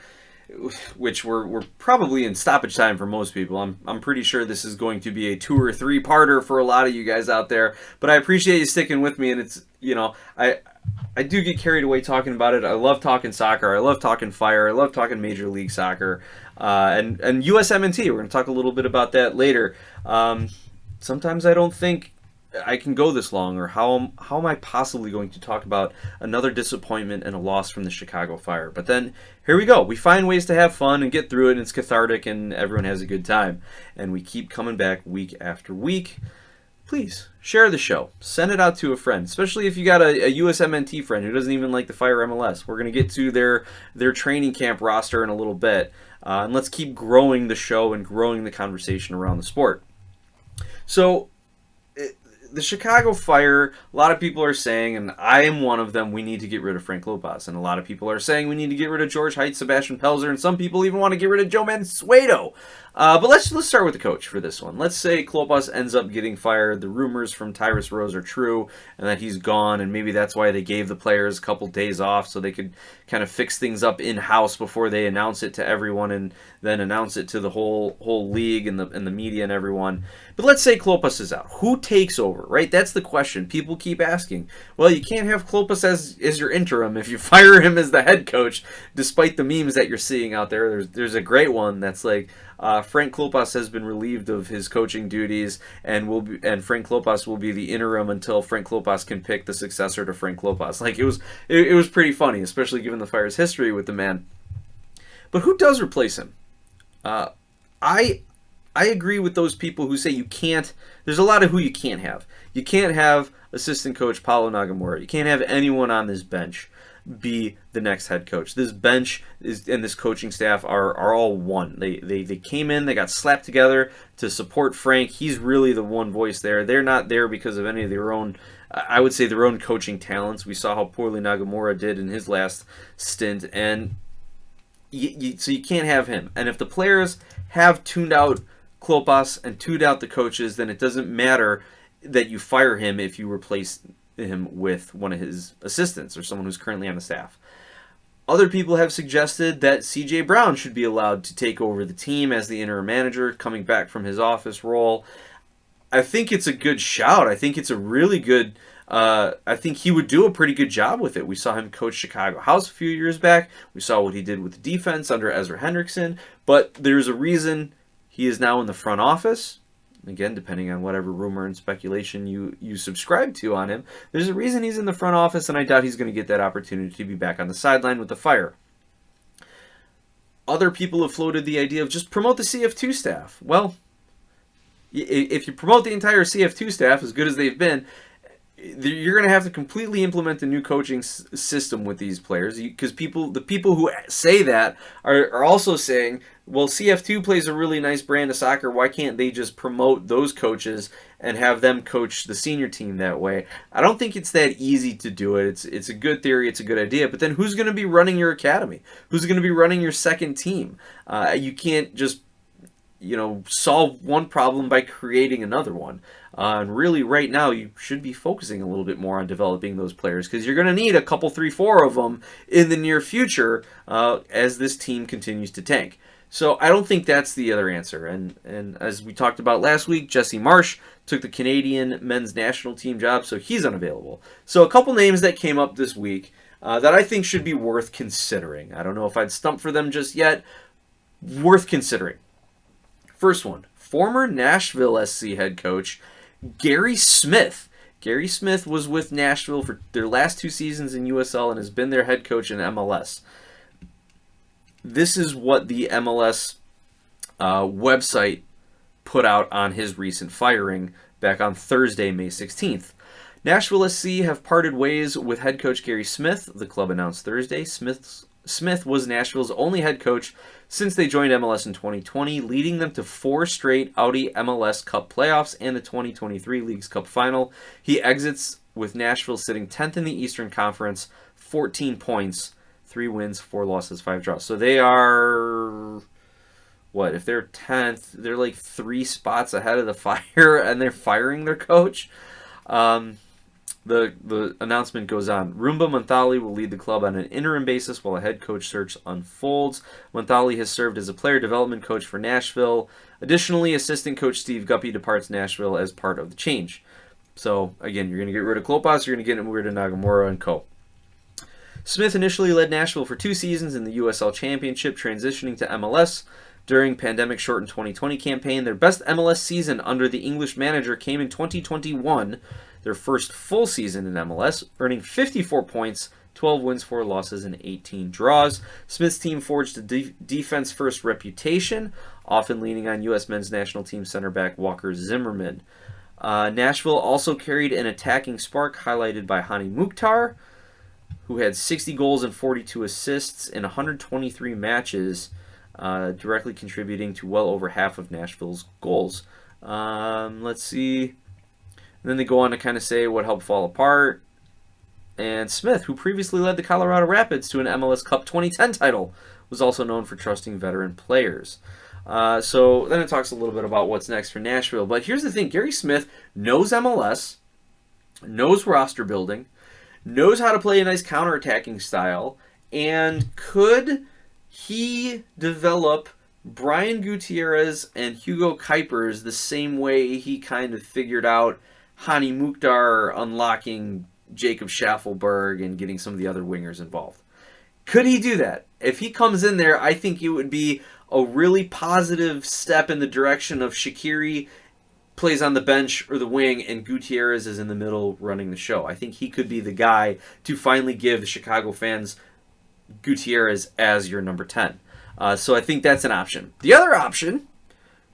which we're probably in stoppage time for most people. I'm pretty sure this is going to be a 2 or 3 parter for a lot of you guys out there. But I appreciate you sticking with me, and it's, I do get carried away talking about it. I love talking soccer. I love talking Fire. I love talking Major League Soccer. And USMNT, we're going to talk a little bit about that later. Sometimes I don't think I can go this long, or how am I possibly going to talk about another disappointment and a loss from the Chicago Fire? But then, here we go. We find ways to have fun and get through it, and it's cathartic, and everyone has a good time. And we keep coming back week after week. Please, share the show. Send it out to a friend, especially if you got a USMNT friend who doesn't even like the Fire MLS. We're going to get to their training camp roster in a little bit. And let's keep growing the show and growing the conversation around the sport. So, the Chicago Fire, a lot of people are saying, and I am one of them, we need to get rid of Frank Klopas. And a lot of people are saying we need to get rid of George Heidt, Sebastian Pelzer, and some people even want to get rid of Joe Mansueto. But let's start with the coach for this one. Let's say Klopas ends up getting fired. The rumors from Tyrus Rose are true, and that he's gone, and maybe that's why they gave the players a couple days off so they could kind of fix things up in-house before they announce it to everyone and then announce it to the whole league and the media and everyone. But let's say Klopas is out. Who takes over, right? That's the question people keep asking. Well, you can't have Klopas as your interim if you fire him as the head coach, despite the memes that you're seeing out there. There's a great one that's like, Frank Klopas has been relieved of his coaching duties, and Frank Klopas will be the interim until Frank Klopas can pick the successor to Frank Klopas. Like, it was pretty funny, especially given the Fire's history with the man. But who does replace him? I agree with those people who say you can't. There's a lot of who you can't have. You can't have assistant coach Paulo Nagamura. You can't have anyone on this bench be the next head coach. This bench and this coaching staff are all one. They came in, they got slapped together to support Frank. He's really the one voice there. They're not there because of any of their own, I would say, their own coaching talents. We saw how poorly Nagamura did in his last stint, and so you can't have him. And if the players have tuned out Klopas and tuned out the coaches, then it doesn't matter that you fire him if you replace him with one of his assistants or someone who's currently on the staff. Other people have suggested that C.J. Brown should be allowed to take over the team as the interim manager, coming back from his office role. I think it's a good shout. I think it's a really good. I think he would do a pretty good job with it. We saw him coach Chicago House a few years back. We saw what he did with the defense under Ezra Hendrickson. But there's a reason he is now in the front office. Again, depending on whatever rumor and speculation you subscribe to on him, there's a reason he's in the front office, and I doubt he's going to get that opportunity to be back on the sideline with the Fire. Other people have floated the idea of just promote the CF2 staff. Well, if you promote the entire CF2 staff, as good as they've been, you're going to have to completely implement a new coaching system with these players, because the people who say that are also saying, well, CF2 plays a really nice brand of soccer. Why can't they just promote those coaches and have them coach the senior team that way? I don't think it's that easy to do it. It's a good theory. It's a good idea. But then who's going to be running your academy? Who's going to be running your second team? You can't just solve one problem by creating another one. And really, right now, you should be focusing a little bit more on developing those players, because you're going to need a couple, 3, 4 of them in the near future as this team continues to tank. So I don't think that's the other answer. And as we talked about last week, Jesse Marsh took the Canadian men's national team job, so he's unavailable. So a couple names that came up this week that I think should be worth considering. I don't know if I'd stump for them just yet. Worth considering. First one, former Nashville SC head coach Gary Smith. Gary Smith was with Nashville for their last 2 seasons in USL and has been their head coach in MLS. This is what the MLS website put out on his recent firing back on Thursday, May 16th. Nashville SC have parted ways with head coach Gary Smith, the club announced Thursday. Smith was Nashville's only head coach since they joined MLS in 2020, leading them to 4 straight Audi MLS Cup playoffs and the 2023 Leagues Cup final. He exits with Nashville sitting 10th in the Eastern Conference, 14 points, 3 wins, 4 losses, 5 draws. So they are, if they're 10th, they're like 3 spots ahead of the Fire, and they're firing their coach. The announcement goes on. Rumba Monthali will lead the club on an interim basis while a head coach search unfolds. Monthali has served as a player development coach for Nashville. Additionally, assistant coach Steve Guppy departs Nashville as part of the change. So, again, you're going to get rid of Klopas, you're going to get rid of Nagamura and co. Smith initially led Nashville for 2 seasons in the USL Championship, transitioning to MLS during pandemic-shortened 2020 campaign. Their best MLS season under the English manager came in 2021, their first full season in MLS, earning 54 points, 12 wins, 4 losses, and 18 draws. Smith's team forged a defense-first reputation, often leaning on U.S. men's national team center back Walker Zimmerman. Nashville also carried an attacking spark highlighted by Hani Mukhtar, who had 60 goals and 42 assists in 123 matches, directly contributing to well over half of Nashville's goals. Let's see. And then they go on to kind of say what helped fall apart. And Smith, who previously led the Colorado Rapids to an MLS Cup 2010 title, was also known for trusting veteran players. So then it talks a little bit about what's next for Nashville. But here's the thing. Gary Smith knows MLS, knows roster building, knows how to play a nice counterattacking style, and could he develop Brian Gutierrez and Hugo Kuipers the same way he kind of figured out Hani Mukhtar unlocking Jacob Schaffelberg and getting some of the other wingers involved? Could he do that? If he comes in there, I think it would be a really positive step in the direction of Shaqiri plays on the bench or the wing and Gutierrez is in the middle running the show. I think he could be the guy to finally give the Chicago fans Gutierrez as your number 10. So I think that's an option. The other option,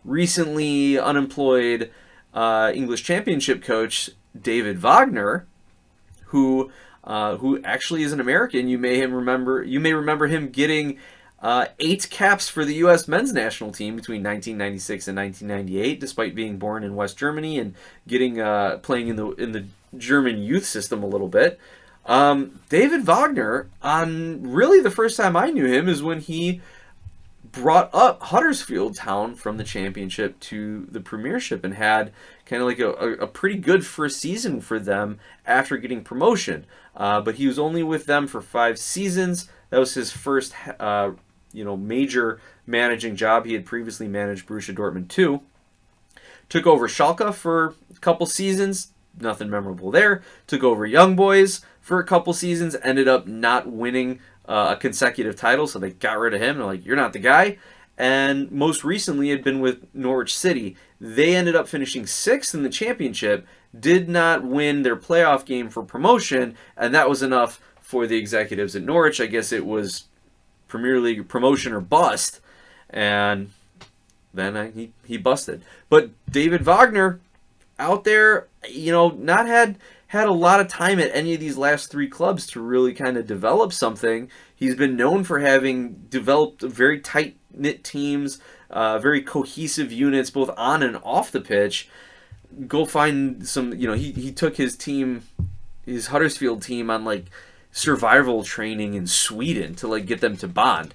recently unemployed English Championship coach David Wagner, who actually is an American. You may remember him getting 8 caps for the U.S. men's national team between 1996 and 1998, despite being born in West Germany and getting playing in the German youth system a little bit. David Wagner, on really the first time I knew him is when he brought up Huddersfield Town from the championship to the premiership and had kind of like a pretty good first season for them after getting promotion. But he was only with them for 5 seasons. That was his first major managing job. He had previously managed Borussia Dortmund too. Took over Schalke for a couple seasons, nothing memorable there. Took over Young Boys for a couple seasons, ended up not winning a consecutive title, so they got rid of him. They're like, you're not the guy. And most recently had been with Norwich City. They ended up finishing 6th in the championship, did not win their playoff game for promotion, and that was enough for the executives at Norwich. I guess it was Premier League promotion or bust, and then he busted. But David Wagner out there, not had a lot of time at any of these last 3 clubs to really kind of develop something. He's been known for having developed very tight-knit teams, very cohesive units, both on and off the pitch. Go find some, he took his team, his Huddersfield team, on like survival training in Sweden to like get them to bond.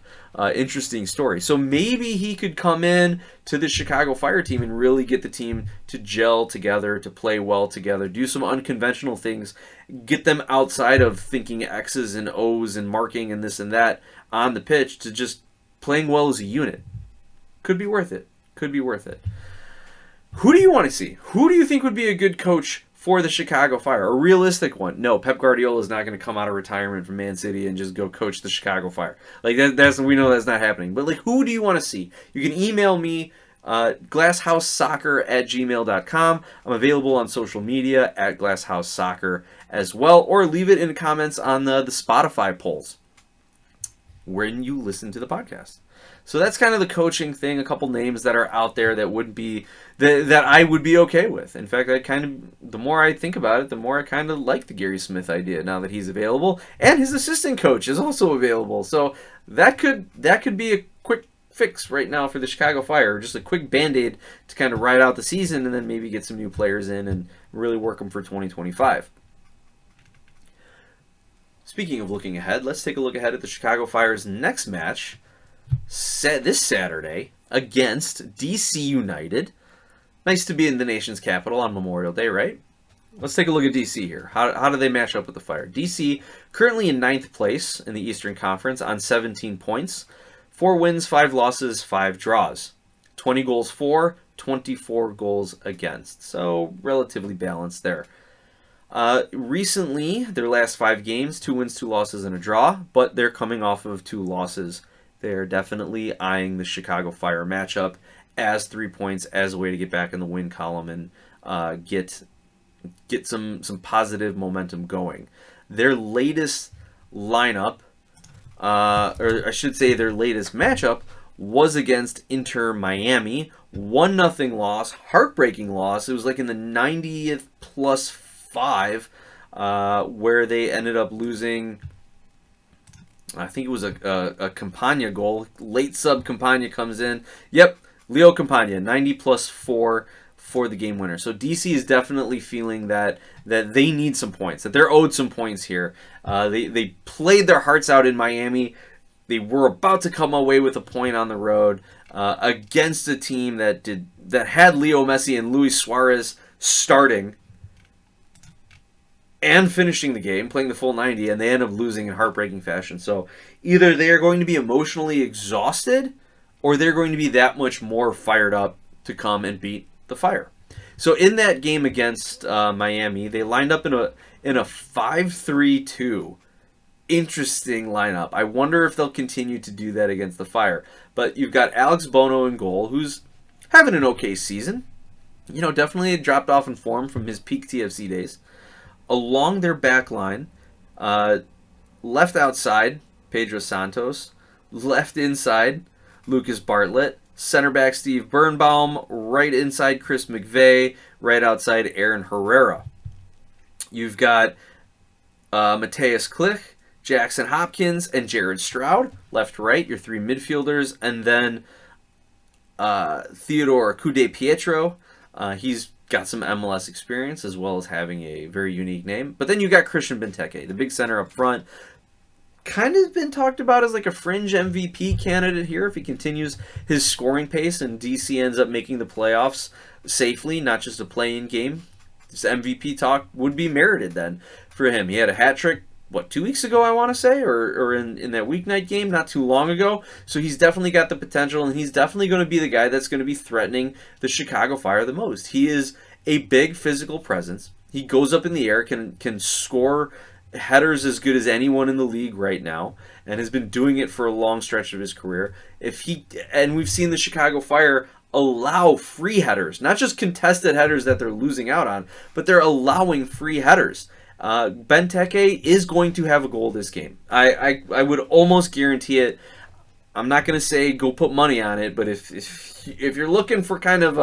Interesting story. So maybe he could come in to the Chicago Fire team and really get the team to gel together, to play well together, do some unconventional things, get them outside of thinking X's and O's and marking and this and that on the pitch to just playing well as a unit. Could be worth it. Could be worth it. Who do you want to see? Who do you think would be a good coach for the Chicago Fire? A realistic one? No, Pep Guardiola is not going to come out of retirement from Man City and just go coach the Chicago Fire. Like we know that's not happening. But like, who do you want to see? You can email me, glasshousesoccer@gmail.com. I'm available on social media at glasshousesoccer as well, or leave it in the comments on the Spotify polls when you listen to the podcast. So that's kind of the coaching thing. A couple names that are out there that would be that I would be okay with. In fact, the more I think about it, the more I kind of like the Gary Smith idea now that he's available, and his assistant coach is also available. So that could be a quick fix right now for the Chicago Fire, just a quick Band-Aid to kind of ride out the season, and then maybe get some new players in and really work them for 2025. Speaking of looking ahead, let's take a look ahead at the Chicago Fire's next match. This Saturday against DC United. Nice to be in the nation's capital on Memorial Day, right? Let's take a look at DC here. How do they match up with the Fire? DC currently in 9th place in the Eastern Conference on 17 points. 4 wins, 5 losses, 5 draws. 20 goals for, 24 goals against. So relatively balanced there. Recently, their last 5 games, 2 wins, 2 losses, and a draw. But they're coming off of 2 losses. They're definitely eyeing the Chicago Fire matchup as 3 points, as a way to get back in the win column and get some positive momentum going. Their latest lineup, or I should say their latest matchup, was against Inter Miami. 1-0 loss, heartbreaking loss. It was like in the 90th plus 5, where they ended up losing. I think it was a Campagna goal. Late sub Campagna comes in. Yep, Leo Campagna, 90 plus 4 for the game winner. So DC is definitely feeling that they need some points, that they're owed some points here. They played their hearts out in Miami. They were about to come away with a point on the road against a team that had Leo Messi and Luis Suarez starting and finishing the game, playing the full 90, and they end up losing in heartbreaking fashion. So either they are going to be emotionally exhausted, or they're going to be that much more fired up to come and beat the Fire. So in that game against Miami, they lined up in a 5-3-2. Interesting lineup. I wonder if they'll continue to do that against the Fire. But you've got Alex Bono in goal, who's having an okay season. Definitely dropped off in form from his peak TFC days. Along their back line, left outside, Pedro Santos. Left inside, Lucas Bartlett. Center back, Steve Birnbaum. Right inside, Chris McVeigh. Right outside, Aaron Herrera. You've got Mateus Klich, Jackson Hopkins, and Jared Stroud. Left, right, your 3 midfielders. And then Theodore Kude Pietro. He's got some MLS experience, as well as having a very unique name. But then you got Christian Benteke, the big center up front. Kind of been talked about as like a fringe MVP candidate here if he continues his scoring pace and DC ends up making the playoffs safely, not just a play-in game. This MVP talk would be merited then for him. He had a hat trick 2 weeks ago, I want to say, or in that weeknight game not too long ago. So he's definitely got the potential, and he's definitely going to be the guy that's going to be threatening the Chicago Fire the most. He is a big physical presence. He goes up in the air, can score headers as good as anyone in the league right now, and has been doing it for a long stretch of his career. And we've seen the Chicago Fire allow free headers, not just contested headers that they're losing out on, but they're allowing free headers. Benteke is going to have a goal this game. I would almost guarantee it. I'm not going to say go put money on it, but if you're looking for kind of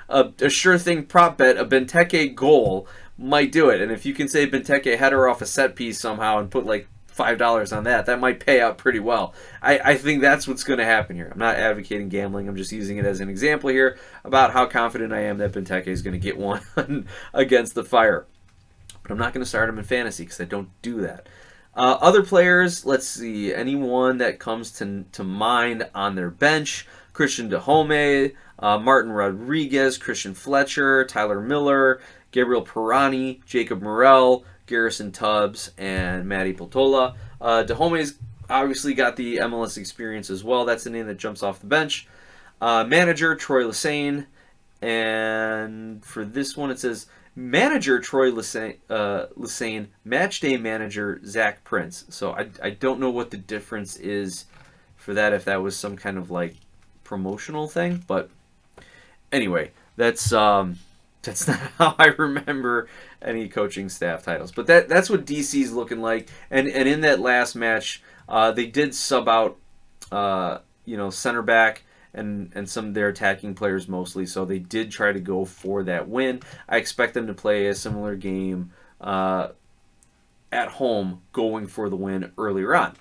a sure thing prop bet, a Benteke goal might do it. And if you can say Benteke header off a set piece somehow and put like $5 on that might pay out pretty well. I think that's what's going to happen here. I'm not advocating gambling. I'm just using it as an example here about how confident I am that Benteke is going to get one against the Fire. But I'm not going to start him in fantasy because I don't do that. Other players, let's see, anyone that comes to mind on their bench: Christian Dahome, Martin Rodriguez, Christian Fletcher, Tyler Miller, Gabriel Pirani, Jacob Morel, Garrison Tubbs, and Matty Peltola. Dahome's obviously got the MLS experience as well. That's the name that jumps off the bench. Manager, Troy Lesane. And for this one, it says manager, Troy Lesane, match day manager, Zach Prince. So I don't know what the difference is for that, if that was some kind of like promotional thing. But anyway, that's not how I remember any coaching staff titles. But that's what DC's looking like. And in that last match, they did sub out center back and some of their attacking players mostly. So they did try to go for that win. I expect them to play a similar game at home, going for the win earlier on.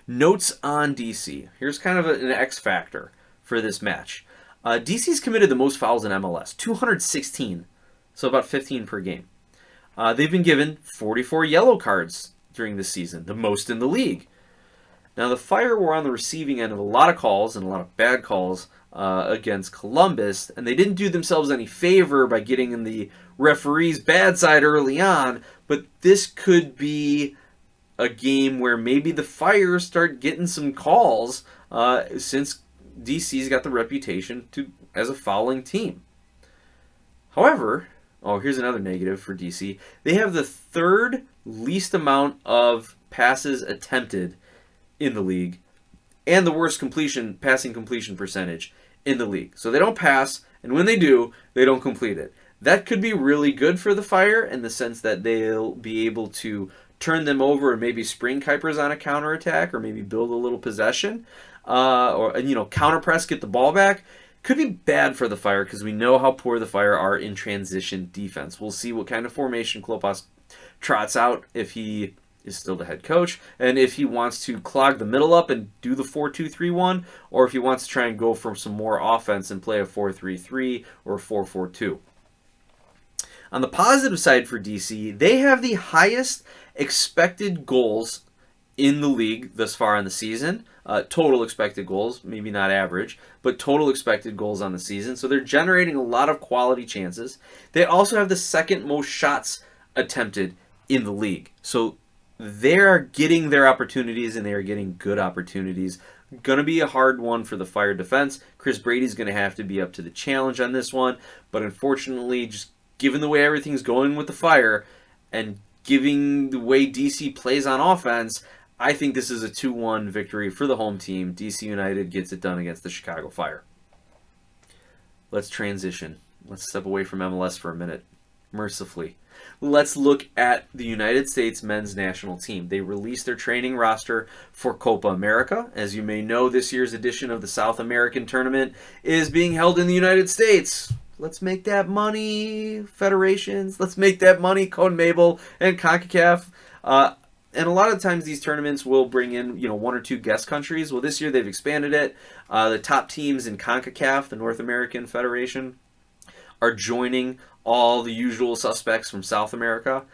Notes on DC. Here's kind of an X factor for this match. DC's committed the most fouls in MLS, 216, so about 15 per game. They've been given 44 yellow cards during this season, the most in the league. Now, the Fire were on the receiving end of a lot of calls and a lot of bad calls against Columbus, and they didn't do themselves any favor by getting in the referee's bad side early on, but this could be a game where maybe the Fire start getting some calls since DC's got the reputation as a fouling team. However, here's another negative for DC. They have the third least amount of passes attempted in the league and the worst passing completion percentage in the league. So they don't pass, and when they do, they don't complete it. That could be really good for the Fire in the sense that they'll be able to turn them over and maybe spring Kuipers on a counterattack, or maybe build a little possession, or counter press, get the ball back. Could be bad for the Fire because we know how poor the Fire are in transition defense. We'll see what kind of formation Klopas trots out if he is still the head coach, and if he wants to clog the middle up and do the 4-2-3-1, or if he wants to try and go for some more offense and play a 4-3-3 or 4-4-2. On the positive side for DC, they have the highest expected goals in the league thus far in the season. Total expected goals, maybe not average, but total expected goals on the season. So they're generating a lot of quality chances. They also have the second most shots attempted in the league. So they are getting their opportunities, and they are getting good opportunities. Going to be a hard one for the Fire defense. Chris Brady's going to have to be up to the challenge on this one. But unfortunately, just given the way everything's going with the Fire and given the way DC plays on offense, I think this is a 2-1 victory for the home team. DC United gets it done against the Chicago Fire. Let's transition. Let's step away from MLS for a minute, mercifully. Let's look at the United States men's national team. They released their training roster for Copa America. As you may know, this year's edition of the South American tournament is being held in the United States. Let's make that money, federations. Let's make that money, CONMEBOL and CONCACAF. And a lot of times these tournaments will bring in, 1 or 2 guest countries. Well, this year they've expanded it. The top teams in CONCACAF, the North American Federation, are joining all the usual suspects from South America.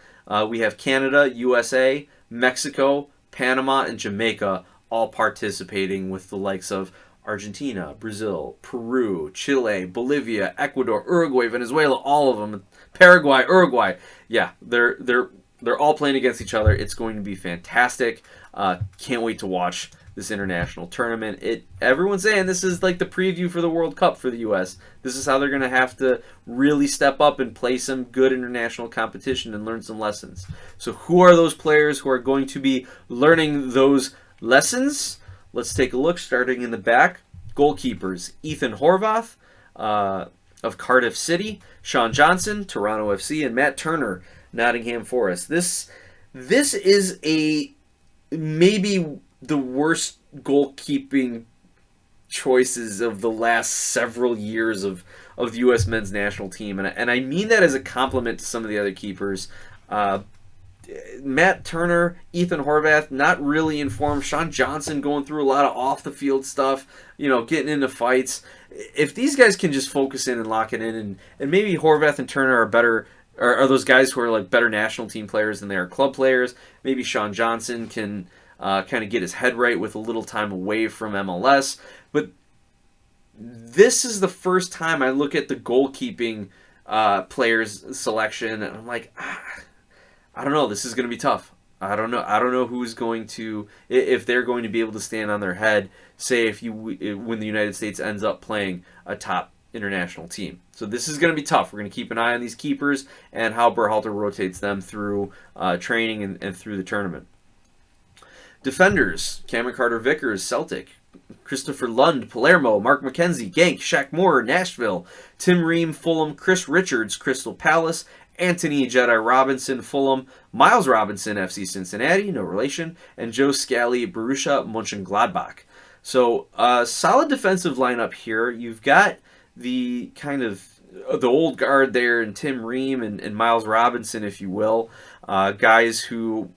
We have Canada, USA, Mexico, Panama, and Jamaica all participating with the likes of Argentina, Brazil, Peru, Chile, Bolivia, Ecuador, Uruguay, Venezuela, all of them. Paraguay, Uruguay. Yeah, they're They're all playing against each other. It's going to be fantastic. Can't wait to watch this international tournament. Everyone's saying this is like the preview for the World Cup for the U.S. This is how they're going to have to really step up and play some good international competition and learn some lessons. So who are those players who are going to be learning those lessons? Let's take a look, starting in the back. Goalkeepers, Ethan Horvath of Cardiff City, Sean Johnson, Toronto FC, and Matt Turner, Nottingham Forest. This is maybe the worst goalkeeping choices of the last several years of the U.S. men's national team. And I mean that as a compliment to some of the other keepers. Matt Turner, Ethan Horvath, not really informed. Sean Johnson going through a lot of off-the-field stuff, getting into fights. If these guys can just focus in and lock it in, and maybe Horvath and Turner are better, are those guys who are like better national team players than they are club players. Maybe Sean Johnson can kind of get his head right with a little time away from MLS. But this is the first time I look at the goalkeeping players selection, and I'm like, I don't know. This is going to be tough. I don't know who's going to, if they're going to be able to stand on their head. Say when the United States ends up playing a top international team. So this is going to be tough. We're going to keep an eye on these keepers and how Berhalter rotates them through training and through the tournament. Defenders, Cameron Carter-Vickers, Celtic, Christopher Lund, Palermo, Mark McKenzie, Genk, Shaq Moore, Nashville, Tim Ream, Fulham, Chris Richards, Crystal Palace, Anthony Jedi Robinson, Fulham, Miles Robinson, FC Cincinnati, no relation, and Joe Scally, Borussia Mönchengladbach. So, solid defensive lineup here. You've got the kind of the old guard there, and Tim Ream and Miles Robinson, if you will, guys who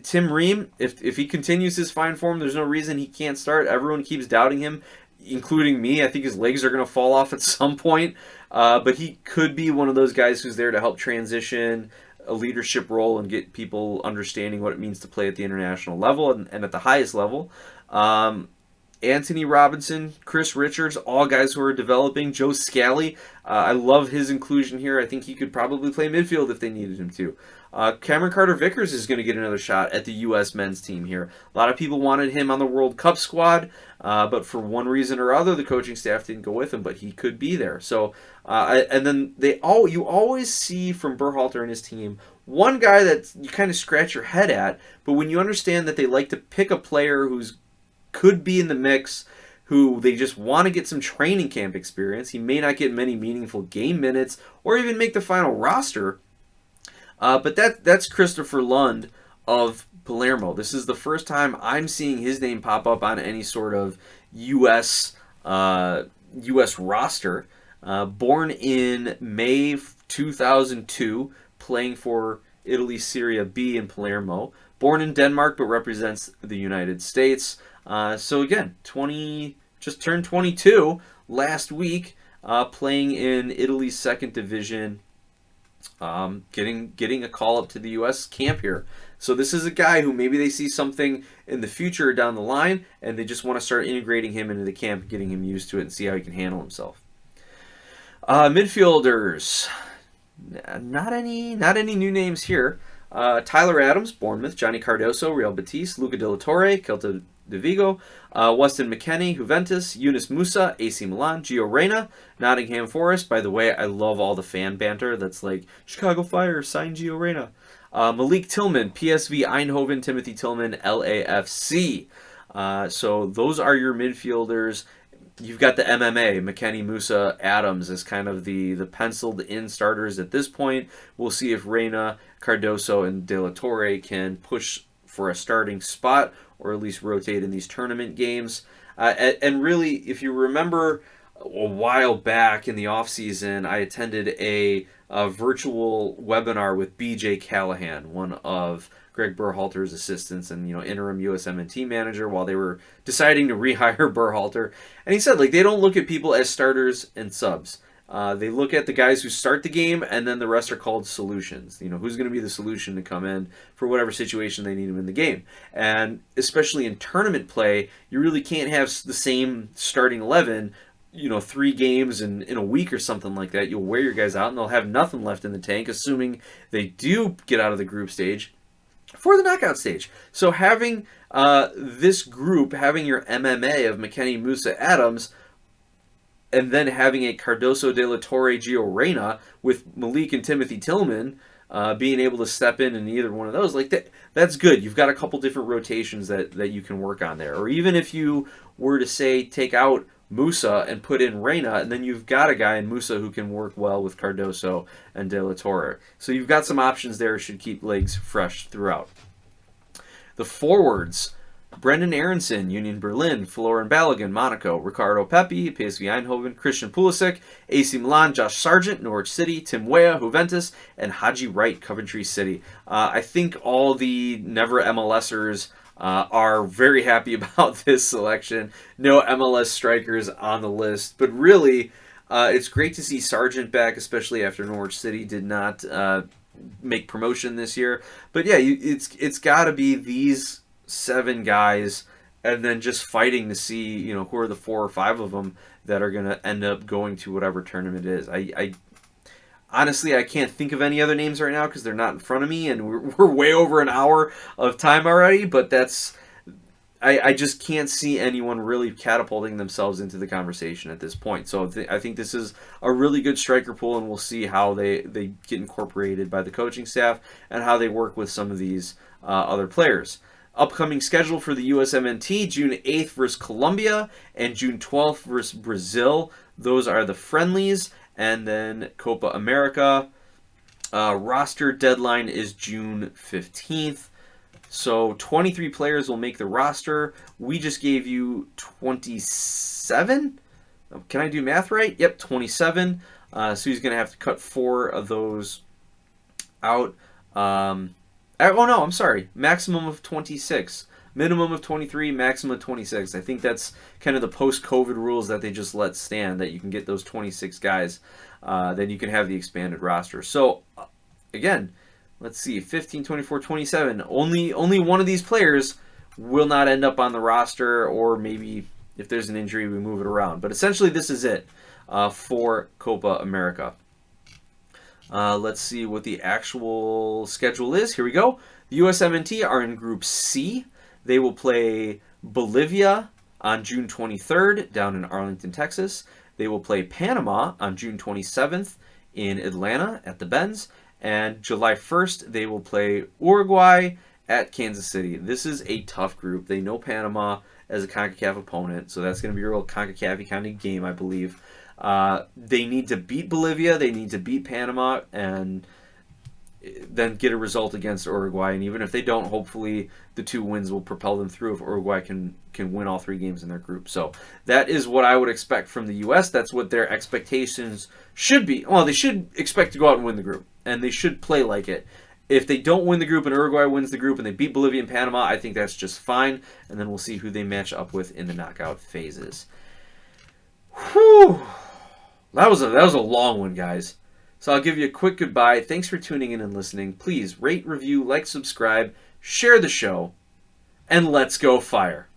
Tim Ream, if he continues his fine form, there's no reason he can't start. Everyone keeps doubting him, including me. I think his legs are going to fall off at some point, but he could be one of those guys who's there to help transition a leadership role and get people understanding what it means to play at the international level and at the highest level. Anthony Robinson, Chris Richards, all guys who are developing. Joe Scally, I love his inclusion here. I think he could probably play midfield if they needed him to. Cameron Carter-Vickers is going to get another shot at the U.S. men's team here. A lot of people wanted him on the World Cup squad, but for one reason or other, the coaching staff didn't go with him, but he could be there. So, and then you always see from Berhalter and his team, one guy that you kind of scratch your head at, but when you understand that they like to pick a player who's could be in the mix, who they just want to get some training camp experience. He may not get many meaningful game minutes or even make the final roster. But that's Christopher Lund of Palermo. This is the first time I'm seeing his name pop up on any sort of U.S. roster. Born in May 2002, playing for Italy Serie B in Palermo. Born in Denmark, but represents the United States. So again, just turned 22 last week, playing in Italy's second division, getting a call up to the U.S. camp here. So this is a guy who maybe they see something in the future down the line, and they just want to start integrating him into the camp, getting him used to it, and see how he can handle himself. Midfielders, not any new names here. Tyler Adams, Bournemouth, Johnny Cardoso, Real Betis, Luca De La Torre, Celta de Vigo, Weston McKennie, Juventus, Yunus Musa, AC Milan, Gio Reyna, Nottingham Forest. By the way, I love all the fan banter that's like, Chicago Fire, sign Gio Reyna. Malik Tillman, PSV Eindhoven, Timothy Tillman, LAFC. So those are your midfielders. You've got the MMA, McKennie, Musa, Adams as kind of the penciled-in starters at this point. We'll see if Reyna, Cardoso, and De La Torre can push for a starting spot or at least rotate in these tournament games. And really, if you remember a while back in the offseason, I attended a virtual webinar with BJ Callahan, one of Greg Berhalter's assistants and interim USMNT manager, while they were deciding to rehire Berhalter. And he said, they don't look at people as starters and subs. They look at the guys who start the game, and then the rest are called solutions. Who's going to be the solution to come in for whatever situation they need them in the game. And especially in tournament play, you really can't have the same starting 11 3 games in a week or something like that. You'll wear your guys out, and they'll have nothing left in the tank, assuming they do get out of the group stage for the knockout stage. So having this group, having your MMA of McKennie, Musa, Adams, and then having a Cardoso, De La Torre, Gio Reyna with Malik and Timothy Tillman being able to step in either one of those, like that's good. You've got a couple different rotations that you can work on there. Or even if you were to say take out Musa and put in Reyna, and then you've got a guy in Musa who can work well with Cardoso and De La Torre. So you've got some options there, should keep legs fresh throughout. The forwards: Brendan Aronson, Union Berlin; Florin Balogun, Monaco; Ricardo Pepi, PSV Eindhoven; Christian Pulisic, AC Milan; Josh Sargent, Norwich City; Tim Weah, Juventus; and Haji Wright, Coventry City. I think all the never MLSers are very happy about this selection. No MLS strikers on the list, but really, it's great to see Sargent back, especially after Norwich City did not make promotion this year. But yeah, it's got to be these 7 guys, and then just fighting to see who are the 4 or 5 of them that are going to end up going to whatever tournament it is. I honestly, I can't think of any other names right now because they're not in front of me, and we're way over an hour of time already. But I just can't see anyone really catapulting themselves into the conversation at this point. So I think this is a really good striker pool, and we'll see how they get incorporated by the coaching staff and how they work with some of these other players. Upcoming schedule for the USMNT: June 8th versus Colombia and June 12th versus Brazil. Those are the friendlies. And then Copa America. Roster deadline is June 15th. So 23 players will make the roster. We just gave you 27? Can I do math right? Yep, 27. So he's going to have to cut 4 of those out. Oh no, I'm sorry. Maximum of 26. Minimum of 23, maximum of 26. I think that's kind of the post-COVID rules that they just let stand, that you can get those 26 guys. Then you can have the expanded roster. So, again, let's see, 15, 24, 27. Only one of these players will not end up on the roster, or maybe if there's an injury, we move it around. But essentially, this is it for Copa America. Let's see what the actual schedule is. Here we go. The USMNT are in Group C. They will play Bolivia on June 23rd down in Arlington, Texas. They will play Panama on June 27th in Atlanta at the Benz. And July 1st, they will play Uruguay at Kansas City. This is a tough group. They know Panama as a CONCACAF opponent, so that's going to be a real CONCACAF kind of game, I believe. They need to beat Bolivia. They need to beat Panama, and then get a result against Uruguay. And even if they don't, hopefully the 2 wins will propel them through if Uruguay can win all 3 games in their group. So that is what I would expect from the U.S. That's what their expectations should be. Well, they should expect to go out and win the group, and they should play like it. If they don't win the group and Uruguay wins the group and they beat Bolivia and Panama, I think that's just fine. And then we'll see who they match up with in the knockout phases. Whew. That was a long one, guys. So I'll give you a quick goodbye. Thanks for tuning in and listening. Please rate, review, like, subscribe, share the show, and let's go Fire.